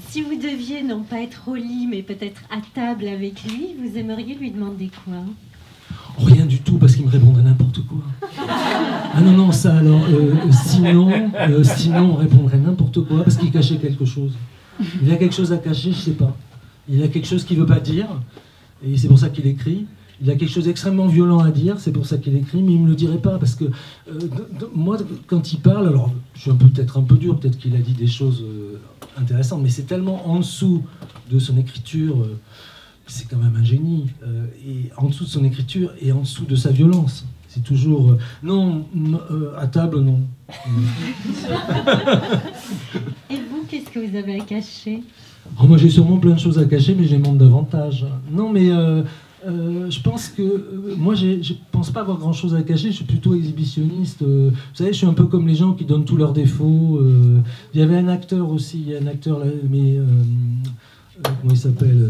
si vous deviez non pas être au lit, mais peut-être à table avec lui, vous aimeriez lui demander quoi? Rien du tout, parce qu'il me répondrait n'importe quoi. Ah non, ça alors, Sinon on répondrait n'importe quoi, parce qu'il cachait quelque chose. Il a quelque chose à cacher, je sais pas. Il a quelque chose qu'il veut pas dire, et c'est pour ça qu'il écrit. Il a quelque chose d'extrêmement violent à dire, c'est pour ça qu'il écrit, mais il me le dirait pas, parce que moi, quand il parle, alors je suis peut-être un peu dur, peut-être qu'il a dit des choses intéressantes, mais c'est tellement en dessous de son écriture, c'est quand même un génie, et en dessous de son écriture et en dessous de sa violence. C'est toujours non, à table, non. Et vous, qu'est-ce que vous avez à cacher? Oh, moi, j'ai sûrement plein de choses à cacher, mais je les montre davantage. Non, mais je pense que moi, je pense pas avoir grand-chose à cacher. Je suis plutôt exhibitionniste. Vous savez, je suis un peu comme les gens qui donnent tous leurs défauts. Il y avait un acteur aussi, il y a un acteur là, mais comment il s'appelle,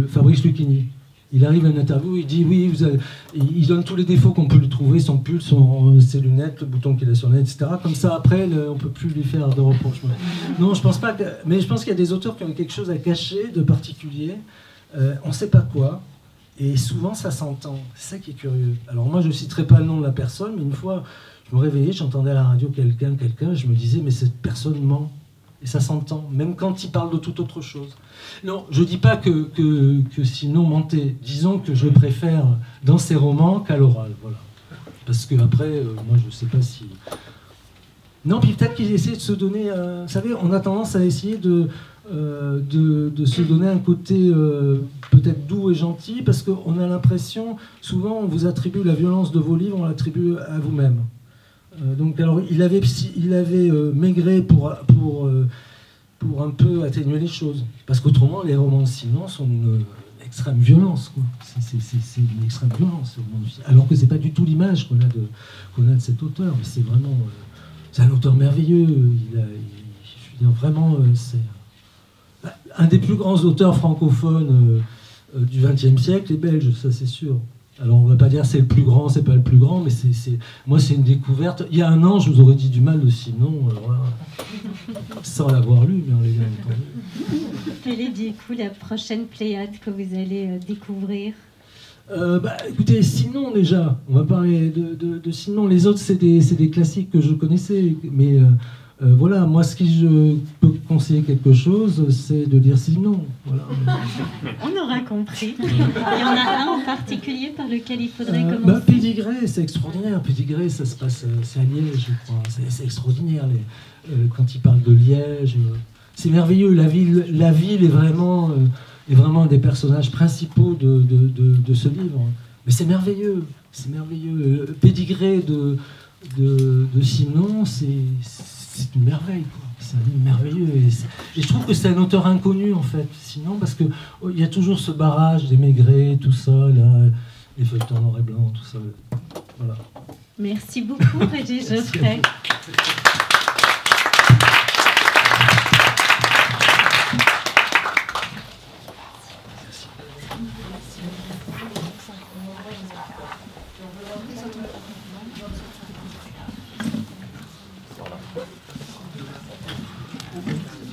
Fabrice Lucchini. Il arrive à une interview, il dit oui, il donne tous les défauts qu'on peut lui trouver, son pull, ses lunettes, le bouton qu'il a sur le nez, etc. Comme ça, après, on ne peut plus lui faire de reproches. Non, je pense pas que... Mais je pense qu'il y a des auteurs qui ont quelque chose à cacher de particulier. On ne sait pas quoi. Et souvent, ça s'entend. C'est ça qui est curieux. Alors moi, je ne citerai pas le nom de la personne, mais une fois, je me réveillais, j'entendais à la radio quelqu'un, je me disais, mais cette personne ment. Et ça s'entend, même quand il parle de toute autre chose. Non, je ne dis pas que sinon mentait. Disons que je préfère dans ses romans qu'à l'oral. Voilà. Parce que après, moi, je ne sais pas si... Non, puis peut-être qu'il essaie de se donner... vous savez, on a tendance à essayer de se donner un côté peut-être doux et gentil, parce qu'on a l'impression, souvent, on vous attribue la violence de vos livres, on l'attribue à vous-même. Donc, alors, il avait maigré pour un peu atténuer les choses. Parce qu'autrement, les romans de Sinon sont une extrême violence. C'est une extrême violence. Alors que c'est pas du tout l'image qu'on a de cet auteur. Mais c'est vraiment... c'est un auteur merveilleux. Je veux dire, vraiment, c'est un des plus grands auteurs francophones du XXe siècle et belge, ça c'est sûr. Alors on va pas dire c'est le plus grand, c'est pas le plus grand, mais moi c'est une découverte. Il y a un an, je vous aurais dit du mal de Sinon, voilà. Sans l'avoir lu, mais on l'a entendu. Quelle est du coup la prochaine pléiade que vous allez découvrir? Écoutez, Sinon déjà, on va parler de Sinon. Les autres c'est des classiques que je connaissais, mais voilà, moi ce qui je peux conseiller quelque chose, c'est de lire Sinon. Voilà. On aura compris. Il y en a un en particulier par lequel il faudrait commencer. Pédigré, c'est extraordinaire. Pédigré, ça se passe, c'est à Liège, je crois. C'est extraordinaire. Quand il parle de Liège, c'est merveilleux. La ville est vraiment un des personnages principaux de ce livre. Mais c'est merveilleux. C'est merveilleux. Pédigré de Sinon, c'est une merveille, quoi. C'est un livre merveilleux. Et je trouve que c'est un auteur inconnu, en fait. Sinon, parce qu'il y a toujours ce barrage des Maigret, tout ça, là, les feuilletons noir et blanc, tout ça. Voilà. Merci beaucoup, Régis Geoffrey.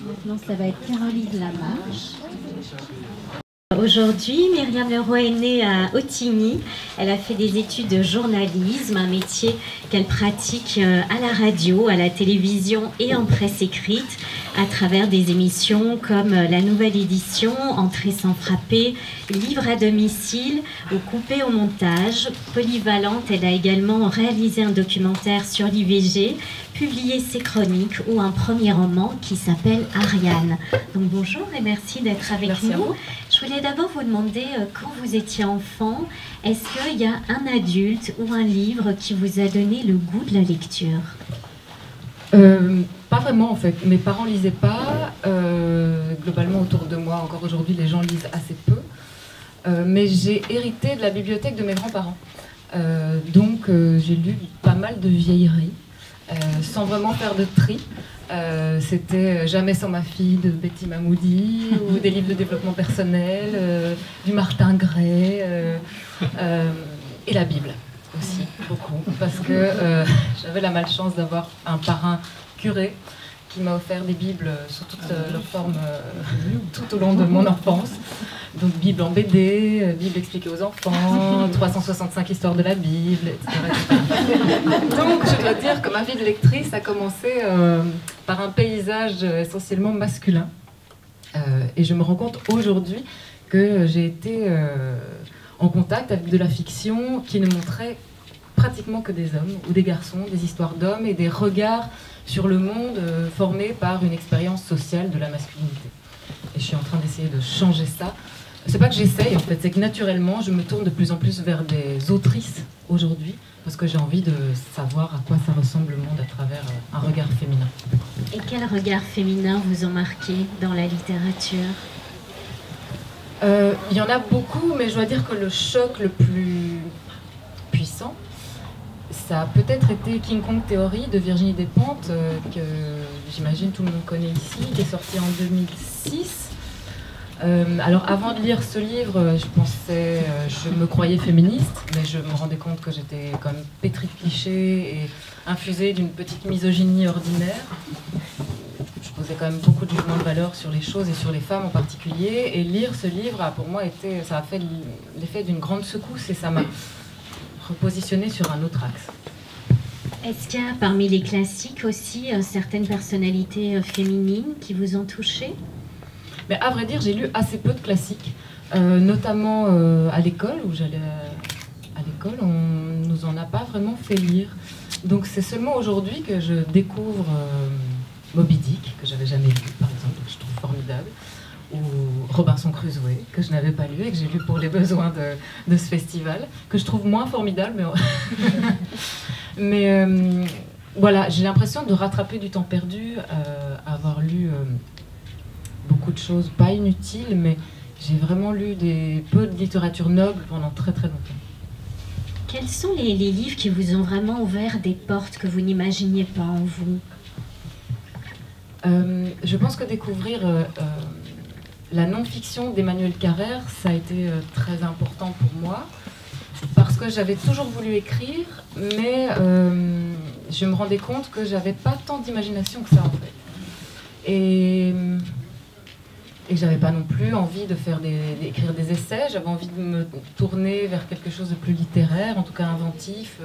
Maintenant, ça va être Caroline Lamarche. Aujourd'hui, Myriam Leroy est née à Ottigny. Elle a fait des études de journalisme, un métier qu'elle pratique à la radio, à la télévision et en presse écrite, à travers des émissions comme La Nouvelle Édition, Entrée sans frapper, Livre à domicile ou Coupé au montage. Polyvalente, elle a également réalisé un documentaire sur l'IVG, publié ses chroniques ou un premier roman qui s'appelle Ariane. Donc bonjour et merci d'être avec nous. Je voulais d'abord vous demander, quand vous étiez enfant, est-ce qu'il y a un adulte ou un livre qui vous a donné le goût de la lecture? Pas vraiment en fait. Mes parents lisaient pas. Globalement autour de moi, encore aujourd'hui, les gens lisent assez peu. Mais j'ai hérité de la bibliothèque de mes grands-parents. Donc j'ai lu pas mal de vieilleries, sans vraiment faire de tri. C'était Jamais sans ma fille de Betty Mahmoudi, ou des livres de développement personnel, du Martin Gray, et la Bible aussi, beaucoup. Parce que j'avais la malchance d'avoir un parrain curé qui m'a offert des Bibles sous toutes leurs formes tout au long de mon enfance. Donc Bible en BD, Bible expliquée aux enfants, 365 histoires de la Bible, etc. Donc je dois dire que ma vie de lectrice a commencé par un paysage essentiellement masculin. Et je me rends compte aujourd'hui que j'ai été en contact avec de la fiction qui ne montrait pratiquement que des hommes ou des garçons, des histoires d'hommes et des regards sur le monde formés par une expérience sociale de la masculinité. Et je suis en train d'essayer de changer ça. C'est pas que j'essaye en fait, c'est que naturellement je me tourne de plus en plus vers des autrices aujourd'hui, parce que j'ai envie de savoir à quoi ça ressemble le monde à travers un regard féminin. Et quel regard féminin vous ont marqué dans la littérature? Il y en a beaucoup, mais je dois dire que le choc le plus puissant, ça a peut-être été King Kong Theory de Virginie Despentes, que j'imagine tout le monde connaît ici, qui est sorti en 2006. Alors avant de lire ce livre, je me croyais féministe, mais je me rendais compte que j'étais quand même pétrie de clichés et infusée d'une petite misogynie ordinaire. Je posais quand même beaucoup de jugements de valeur sur les choses et sur les femmes en particulier. Et lire ce livre, pour moi, ça a fait l'effet d'une grande secousse et ça m'a repositionné sur un autre axe. Est-ce qu'il y a parmi les classiques aussi certaines personnalités féminines qui vous ont touché? Mais à vrai dire, j'ai lu assez peu de classiques, notamment à l'école, où j'allais à l'école, on nous en a pas vraiment fait lire. Donc c'est seulement aujourd'hui que je découvre Moby Dick, que j'avais jamais lu par exemple, que je trouve formidable, ou Robinson Crusoe, que je n'avais pas lu et que j'ai lu pour les besoins de ce festival, que je trouve moins formidable, mais voilà, j'ai l'impression de rattraper du temps perdu, avoir lu beaucoup de choses pas inutiles, mais j'ai vraiment lu peu de littérature noble pendant très très longtemps. Quels sont les livres qui vous ont vraiment ouvert des portes que vous n'imaginiez pas en vous? Je pense que découvrir la non-fiction d'Emmanuel Carrère, ça a été très important pour moi, parce que j'avais toujours voulu écrire, mais je me rendais compte que j'avais pas tant d'imagination que ça en fait. Et j'avais pas non plus envie d'écrire des essais, j'avais envie de me tourner vers quelque chose de plus littéraire, en tout cas inventif,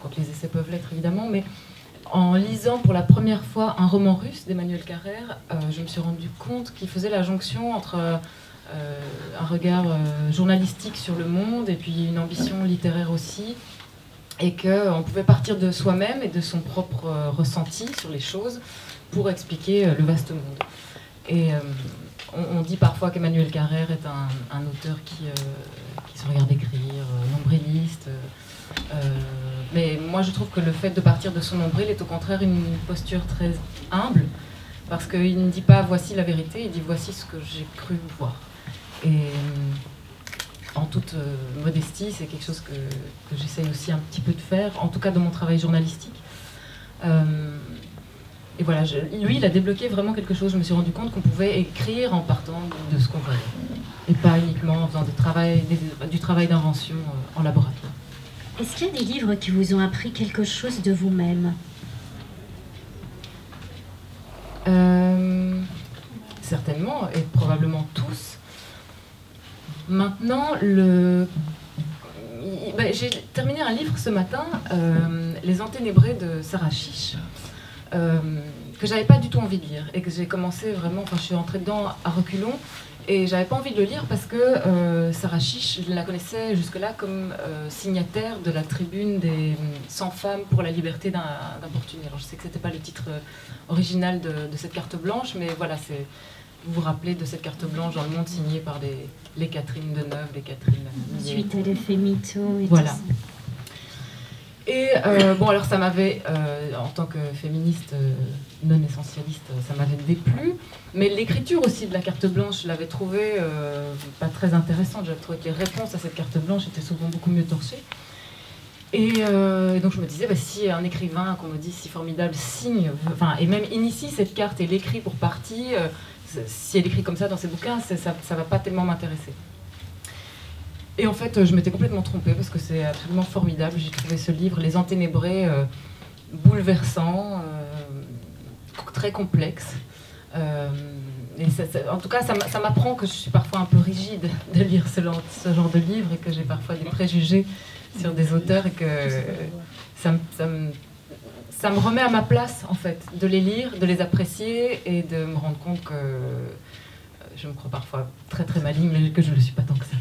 quand les essais peuvent l'être évidemment, mais en lisant pour la première fois un roman russe d'Emmanuel Carrère, je me suis rendu compte qu'il faisait la jonction entre un regard journalistique sur le monde et puis une ambition littéraire aussi, et qu'on pouvait partir de soi-même et de son propre ressenti sur les choses pour expliquer le vaste monde. Et on dit parfois qu'Emmanuel Carrère est un auteur qui se regarde écrire, nombriliste. Mais moi je trouve que le fait de partir de son nombril est au contraire une posture très humble, parce qu'il ne dit pas voici la vérité, il dit voici ce que j'ai cru voir. Et en toute modestie, c'est quelque chose que j'essaye aussi un petit peu de faire, en tout cas dans mon travail journalistique. Et voilà, lui, il a débloqué vraiment quelque chose. Je me suis rendu compte qu'on pouvait écrire en partant de ce qu'on voyait, et pas uniquement en faisant du travail d'invention en laboratoire. Est-ce qu'il y a des livres qui vous ont appris quelque chose de vous-même? Certainement, et probablement tous. Maintenant, j'ai terminé un livre ce matin, Les Enténébrés de Sarah Chiche, que j'avais pas du tout envie de lire, et que j'ai commencé vraiment, je suis entrée dedans à reculons, et j'avais pas envie de le lire parce que Sarah Chiche, je la connaissais jusque-là comme signataire de la tribune des 100 femmes pour la liberté d'importuner. Alors je sais que c'était pas le titre original de cette carte blanche, mais voilà, vous vous rappelez de cette carte blanche dans le monde signée par les Catherine Deneuve, les Catherine... Suite à l'effet mytho et voilà. tout ça. Et bon, alors ça m'avait, en tant que féministe non essentialiste, ça m'avait déplu, mais l'écriture aussi de la carte blanche, je l'avais trouvée pas très intéressante. J'avais trouvé que les réponses à cette carte blanche étaient souvent beaucoup mieux torchées. Et donc je me disais, si un écrivain qu'on me dit si formidable signe, et même initie cette carte et l'écrit pour partie, si elle écrit comme ça dans ses bouquins, ça va pas tellement m'intéresser. Et en fait, je m'étais complètement trompée parce que c'est absolument formidable. J'ai trouvé ce livre, Les Enténébrés, bouleversant, très complexe. Et en tout cas, ça m'apprend que je suis parfois un peu rigide de lire ce genre de livre et que j'ai parfois des préjugés sur des auteurs et que ça me remet à ma place, en fait, de les lire, de les apprécier et de me rendre compte que je me crois parfois très très maligne, mais que je ne le suis pas tant que ça.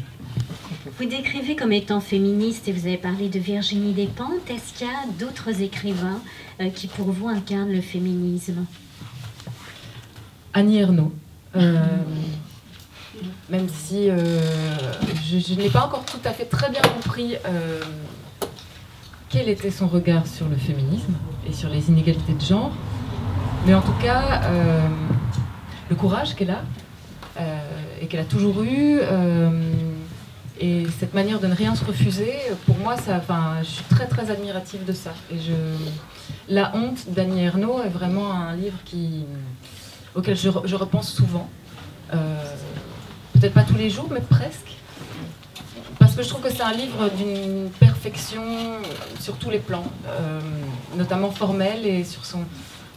Vous décrivez comme étant féministe et vous avez parlé de Virginie Despentes. Est-ce qu'il y a d'autres écrivains qui pour vous incarnent le féminisme? Annie Ernaux. Même si je n'ai pas encore tout à fait très bien compris quel était son regard sur le féminisme et sur les inégalités de genre. Mais en tout cas, le courage qu'elle a, et qu'elle a toujours eu, et cette manière de ne rien se refuser, pour moi, je suis très très admirative de ça. Et La honte d'Annie Ernaux est vraiment un livre auquel je repense souvent. Peut-être pas tous les jours, mais presque. Parce que je trouve que c'est un livre d'une perfection sur tous les plans, notamment formel et sur son...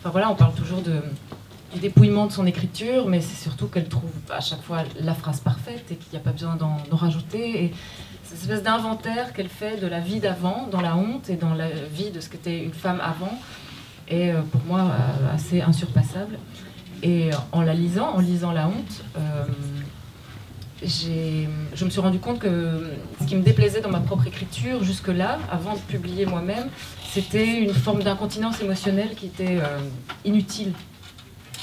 Enfin voilà, on parle toujours du dépouillement de son écriture, mais c'est surtout qu'elle trouve à chaque fois la phrase parfaite et qu'il n'y a pas besoin d'en rajouter. Et cette espèce d'inventaire qu'elle fait de la vie d'avant, dans la honte, et dans la vie de ce qu'était une femme avant, est pour moi assez insurpassable. Et en lisant La honte, je me suis rendu compte que ce qui me déplaisait dans ma propre écriture jusque-là, avant de publier moi-même, c'était une forme d'incontinence émotionnelle qui était inutile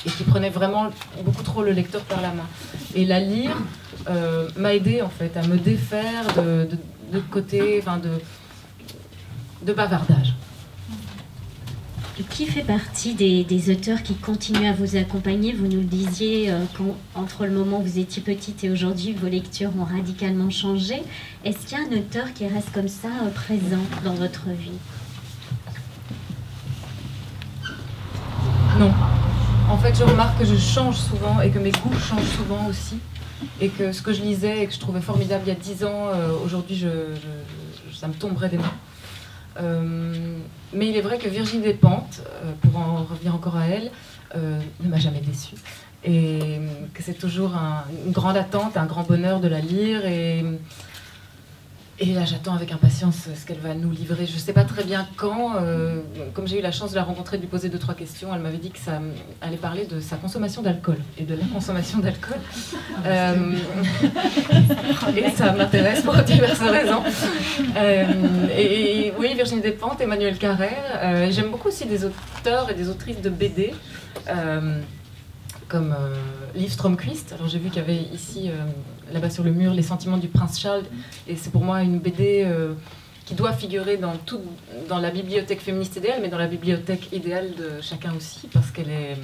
et qui prenait vraiment beaucoup trop le lecteur par la main. Et la lire m'a aidé en fait à me défaire de côté, enfin de bavardage. Qui fait partie des auteurs qui continuent à vous accompagner? Vous nous le disiez, entre le moment où vous étiez petite et aujourd'hui, vos lectures ont radicalement changé. Est-ce qu'il y a un auteur qui reste comme ça présent dans votre vie? Non. En fait, je remarque que je change souvent et que mes goûts changent souvent aussi. Et que ce que je lisais et que je trouvais formidable il y a 10 ans, aujourd'hui, ça me tomberait des mains. Mais il est vrai que Virginie Despentes, pour en revenir encore à elle, ne m'a jamais déçue. Et que c'est toujours une grande attente, un grand bonheur de la lire. Et là, j'attends avec impatience ce qu'elle va nous livrer. Je ne sais pas très bien quand. Comme j'ai eu la chance de la rencontrer, de lui poser 2-3 questions, elle m'avait dit que ça allait parler de sa consommation d'alcool et de la consommation d'alcool. Et ça m'intéresse pour diverses raisons. Et oui, Virginie Despentes, Emmanuel Carrère. J'aime beaucoup aussi des auteurs et des autrices de BD. Comme Liv Strömquist. Alors j'ai vu qu'il y avait ici, là-bas sur le mur, Les sentiments du prince Charles, et c'est pour moi une BD qui doit figurer dans la bibliothèque féministe idéale, mais dans la bibliothèque idéale de chacun aussi, parce qu'elle est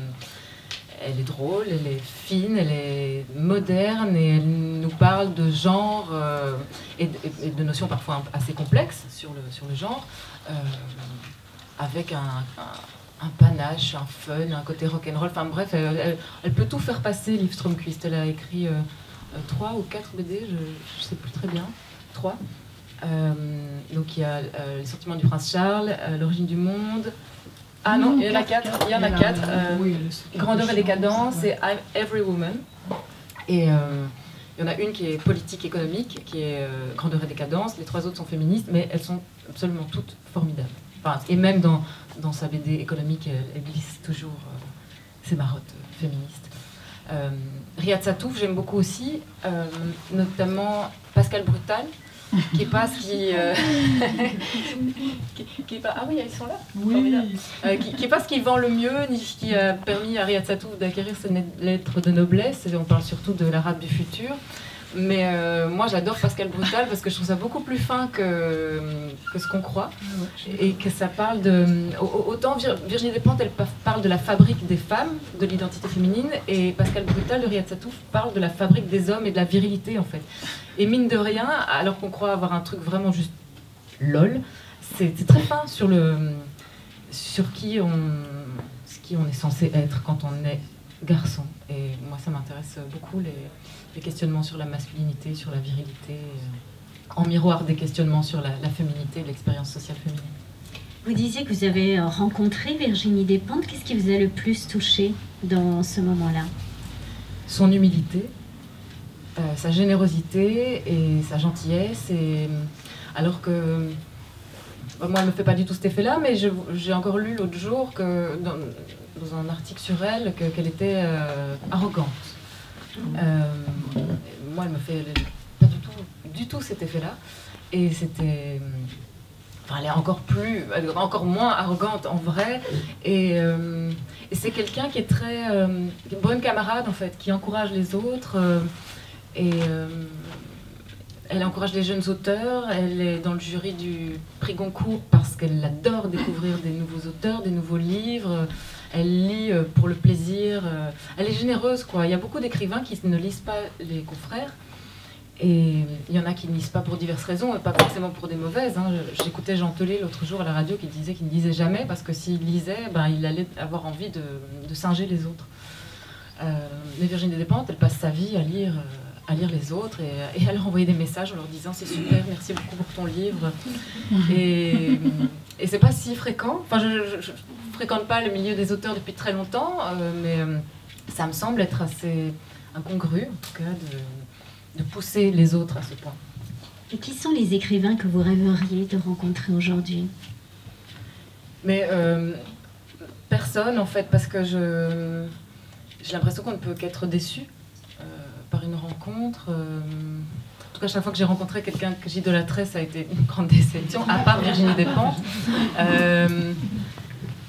drôle, elle est fine, elle est moderne, et elle nous parle de genre et de notions parfois assez complexes sur le genre, avec un panache, un fun, un côté rock'n'roll, enfin bref, elle peut tout faire passer, Liv Strömquist. Elle a écrit 3 ou 4 BD, je ne sais plus très bien, 3. Donc il y a Les sentiments du prince Charles, L'origine du monde. Ah non, il y en a 4. Il y en a 4. Grandeur et décadence et I'm Every Woman. Et il y en a une qui est politique économique, qui est Grandeur et décadence. Les 3 autres sont féministes, mais elles sont absolument toutes formidables. Enfin, et même dans sa BD économique, elle glisse toujours ses marottes féministes. Riyad Sattouf, j'aime beaucoup aussi, notamment Pascal Brutal, qui est pas ce qui est pas, ah oui, ils sont là, Oui. qui est pas ce qui vend le mieux, ni ce qui a permis à Riyad Sattouf d'acquérir ses lettres de noblesse. Et on parle surtout de l'arabe du futur. Mais moi j'adore Pascal Brutal parce que je trouve ça beaucoup plus fin que ce qu'on croit, et que ça parle de... Autant Virginie Despentes, elle parle de la fabrique des femmes, de l'identité féminine, et Pascal Brutal de Riyad Sattouf parle de la fabrique des hommes et de la virilité en fait. Et mine de rien, alors qu'on croit avoir un truc vraiment juste lol, c'est très fin sur qui on est censé être quand on est garçon. Et moi ça m'intéresse beaucoup, les questionnements sur la masculinité, sur la virilité, en miroir des questionnements sur la féminité, l'expérience sociale féminine. Vous disiez que vous avez rencontré Virginie Despentes. Qu'est-ce qui vous a le plus touché dans ce moment-là? Son humilité, sa générosité et sa gentillesse. Alors que moi, elle ne me fait pas du tout cet effet-là, mais j'ai encore lu l'autre jour que dans un article sur elle qu'elle était arrogante. Moi, elle me fait pas du tout cet effet-là, et c'était, enfin, elle est encore moins arrogante en vrai, et c'est quelqu'un qui est très bonne camarade en fait, qui encourage les autres, et Elle encourage les jeunes auteurs, elle est dans le jury du prix Goncourt parce qu'elle adore découvrir des nouveaux auteurs, des nouveaux livres. Elle lit pour le plaisir. Elle est généreuse, quoi. Il y a beaucoup d'écrivains qui ne lisent pas les confrères. Et il y en a qui ne lisent pas pour diverses raisons, et pas forcément pour des mauvaises. Hein. J'écoutais Jean Telet l'autre jour à la radio qui disait qu'il ne lisait jamais parce que s'il lisait, ben, il allait avoir envie de singer les autres. Mais Virginie Despentes, elle passe sa vie à lire les autres et à leur envoyer des messages en leur disant c'est super, merci beaucoup pour ton livre. Et c'est pas si fréquent. Enfin, je fréquente pas le milieu des auteurs depuis très longtemps, mais ça me semble être assez incongru, en tout cas, de pousser les autres à ce point. Et qui sont les écrivains que vous rêveriez de rencontrer aujourd'hui? Mais personne, en fait, parce que j'ai l'impression qu'on ne peut qu'être déçu par une rencontre. En tout cas, chaque fois que j'ai rencontré quelqu'un que j'idolâtrais, ça a été une grande déception, à part Virginie Despentes.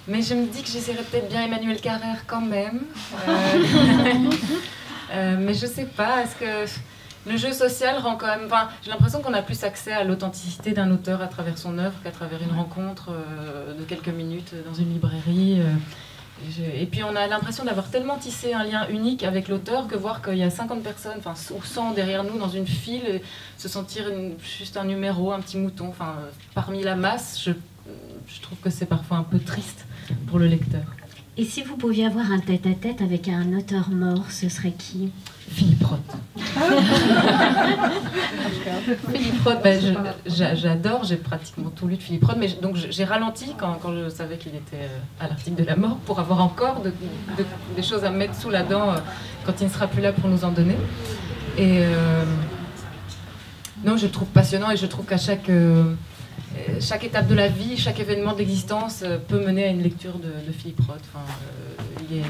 Mais je me dis que j'essaierais peut-être bien Emmanuel Carrère quand même. Mais je sais pas, est-ce que le jeu social rend quand même... Enfin, j'ai l'impression qu'on a plus accès à l'authenticité d'un auteur à travers son œuvre qu'à travers une rencontre de quelques minutes dans une librairie. Et puis on a l'impression d'avoir tellement tissé un lien unique avec l'auteur que voir qu'il y a 50 personnes, enfin, ou 100 derrière nous dans une file, et se sentir juste un numéro, un petit mouton, enfin, parmi la masse, je trouve que c'est parfois un peu triste pour le lecteur. Et si vous pouviez avoir un tête-à-tête avec un auteur mort, ce serait qui? Philippe Roth. Philippe Roth, ben, j'adore, j'ai pratiquement tout lu de Philippe Roth, mais donc j'ai ralenti quand je savais qu'il était à l'article de la mort pour avoir encore des choses à mettre sous la dent quand il ne sera plus là pour nous en donner. Et non, je le trouve passionnant et je trouve qu'à chaque étape de la vie, chaque événement de l'existence peut mener à une lecture de Philippe Roth. Enfin, il est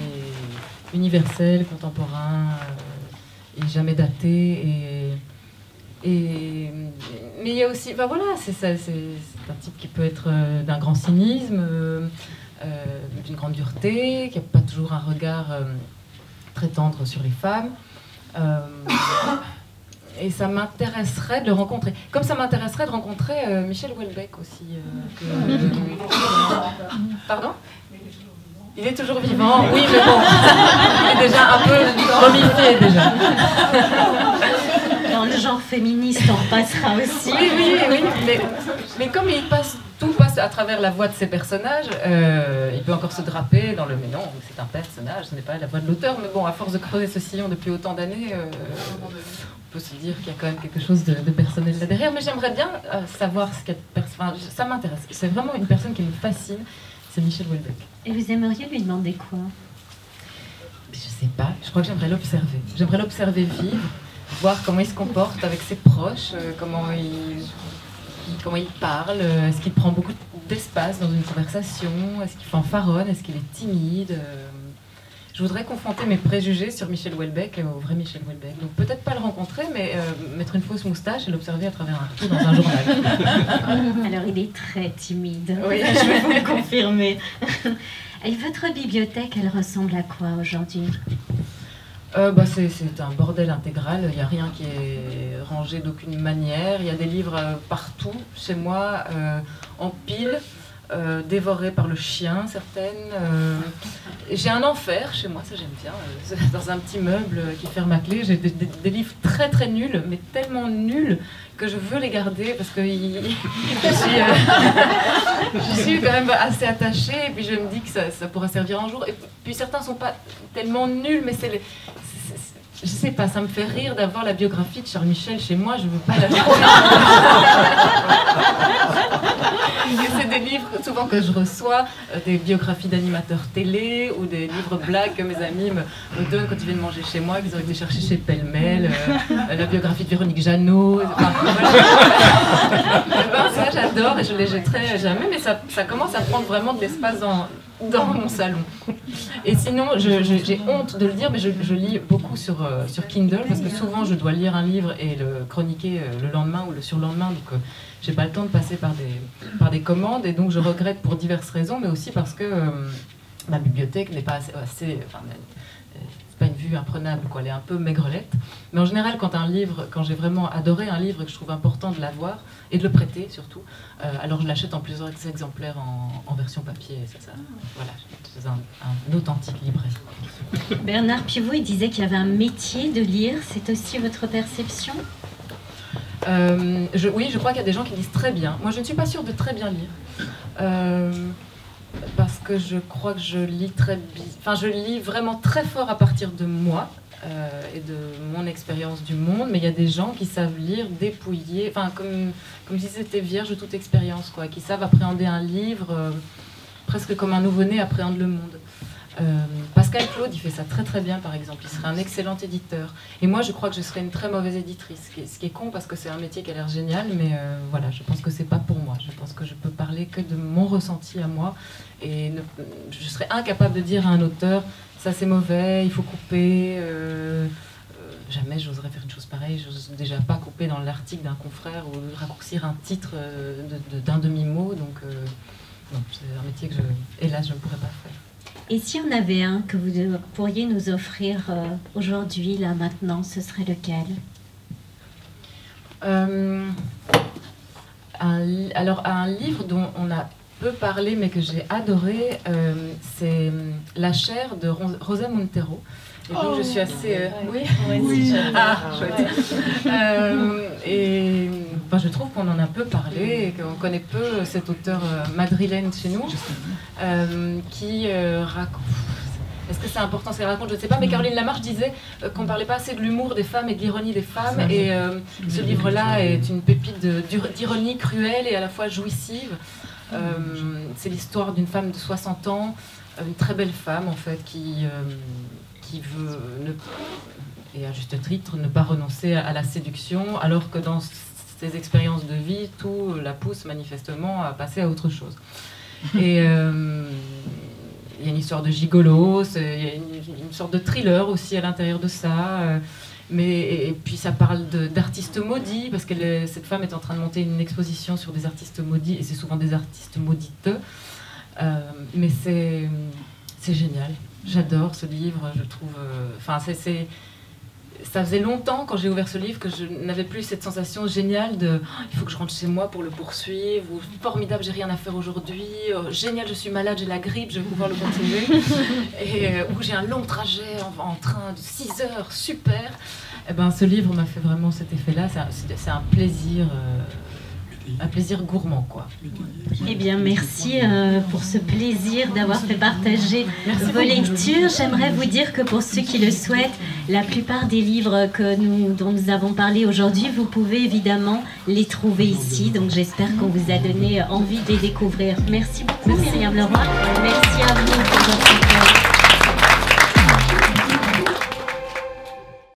universel, contemporain, il n'est jamais daté. Mais il y a aussi, ben voilà, c'est un type qui peut être d'un grand cynisme, d'une grande dureté, qui n'a pas toujours un regard très tendre sur les femmes. Et ça m'intéresserait de le rencontrer. Comme ça m'intéresserait de rencontrer Michel Houellebecq aussi. Pardon ? Il est toujours vivant, oui, mais bon, il est déjà un peu momifié déjà. Dans le genre féministe, on repassera aussi. Oui, mais comme tout passe à travers la voix de ces personnages, il peut encore se draper dans le « mais non, c'est un personnage, ce n'est pas la voix de l'auteur ». Mais bon, à force de creuser ce sillon depuis autant d'années, on peut se dire qu'il y a quand même quelque chose de personnel là derrière. Mais j'aimerais bien savoir ce qu'il y a de enfin, ça m'intéresse. C'est vraiment une personne qui me fascine, c'est Michel Houellebecq. Et vous aimeriez lui demander quoi? Je sais pas, je crois que j'aimerais l'observer. J'aimerais l'observer vivre, voir comment il se comporte avec ses proches, comment il parle, est-ce qu'il prend beaucoup d'espace dans une conversation, est-ce qu'il fanfaronne, est-ce qu'il est timide. Je voudrais confronter mes préjugés sur Michel Houellebecq au vrai Michel Houellebecq. Donc peut-être pas le rencontrer, mais mettre une fausse moustache et l'observer à travers un trou dans un journal. Alors il est très timide, oui. Je vais vous le confirmer. Et votre bibliothèque, elle ressemble à quoi aujourd'hui? C'est un bordel intégral, il n'y a rien qui est rangé d'aucune manière. Il y a des livres partout chez moi, en pile. Dévorées par le chien, certaines. J'ai un enfer chez moi, ça j'aime bien, dans un petit meuble qui ferme à clé. J'ai des livres très très nuls, mais tellement nuls que je veux les garder parce que je suis quand même assez attachée et puis je me dis que ça pourra servir un jour. Et puis certains sont pas tellement nuls, mais je sais pas, ça me fait rire d'avoir la biographie de Charles Michel chez moi, je veux pas la c'est des livres souvent que je reçois, des biographies d'animateurs télé ou des livres blagues que mes amis me donnent quand ils viennent manger chez moi, qu'ils ont été chercher chez Pêle-Mêle, la biographie de Véronique Jeannot. Ça j'adore et je les jetterai jamais, mais ça commence à prendre vraiment de l'espace dans mon salon. Et sinon, j'ai honte de le dire, mais je lis beaucoup sur Kindle, parce que souvent je dois lire un livre et le chroniquer le lendemain ou le surlendemain, donc j'ai pas le temps de passer par des commandes, et donc je regrette pour diverses raisons, mais aussi parce que ma bibliothèque n'est pas assez enfin, c'est pas une vue imprenable, quoi. Elle est un peu maigrelette. Mais en général, quand j'ai vraiment adoré un livre et que je trouve important de l'avoir, et de le prêter surtout, alors je l'achète en plusieurs exemplaires en version papier. Voilà, c'est un authentique livret. Bernard Pivot, il disait qu'il y avait un métier de lire. C'est aussi votre perception? Oui, je crois qu'il y a des gens qui lisent très bien. Moi, je ne suis pas sûre de très bien lire. Parce que je crois que je lis très bien. Enfin, je lis vraiment très fort à partir de moi et de mon expérience du monde. Mais il y a des gens qui savent lire, dépouiller, enfin, comme si c'était vierge de toute expérience, quoi, qui savent appréhender un livre presque comme un nouveau-né appréhende le monde. Pascal Claude, il fait ça très très bien, par exemple. Il serait un excellent éditeur. Et moi, je crois que je serais une très mauvaise éditrice. Ce qui est con, parce que c'est un métier qui a l'air génial, mais voilà, je pense que c'est pas pour moi. Je pense que je peux parler que de mon ressenti à moi. Et je serais incapable de dire à un auteur, ça c'est mauvais, il faut couper. Jamais j'oserais faire une chose pareille. J'ose déjà pas couper dans l'article d'un confrère ou raccourcir un titre d'un demi-mot. Donc, non, c'est un métier que, hélas, je ne pourrais pas faire. Et si on avait un que vous pourriez nous offrir aujourd'hui, là, maintenant, ce serait lequel? Alors, un livre dont on a peu parlé, mais que j'ai adoré, c'est La chair de José Montero. Et donc, je suis assez... Oui. Ah, chouette. Et enfin, je trouve qu'on en a peu parlé et qu'on connaît peu cette auteure madrilène chez nous qui raconte... Est-ce que c'est important ce qu'elle raconte? Je ne sais pas, mais Caroline Lamarche disait qu'on ne parlait pas assez de l'humour des femmes et de l'ironie des femmes. Et ce livre-là est une pépite d'ironie cruelle et à la fois jouissive. C'est l'histoire d'une femme de 60 ans, une très belle femme en fait, qui veut, et à juste titre, ne pas renoncer à la séduction, alors que dans ses expériences de vie, tout la pousse manifestement à passer à autre chose. Et il y a une histoire de gigolo, il y a une sorte de thriller aussi à l'intérieur de ça. Et puis ça parle d'artistes maudits, parce que cette femme est en train de monter une exposition sur des artistes maudits, et c'est souvent des artistes mauditeux. Mais c'est génial. J'adore ce livre, je trouve... Enfin, ça faisait longtemps, quand j'ai ouvert ce livre, que je n'avais plus cette sensation géniale de « il faut que je rentre chez moi pour le poursuivre » ou « formidable, j'ai rien à faire aujourd'hui »,« génial, je suis malade, j'ai la grippe, je vais pouvoir le continuer » et ou « j'ai un long trajet en train de 6 heures, super ». Eh ben, ce livre m'a fait vraiment cet effet-là, c'est un plaisir gourmand, quoi. Eh bien, merci pour ce plaisir d'avoir fait partager vos lectures. J'aimerais vous dire que pour ceux qui le souhaitent, la plupart des livres dont nous avons parlé aujourd'hui, vous pouvez évidemment les trouver ici. Donc, j'espère qu'on vous a donné envie de les découvrir. Merci beaucoup, Myriam Leroy. Merci à vous pour votre accueil.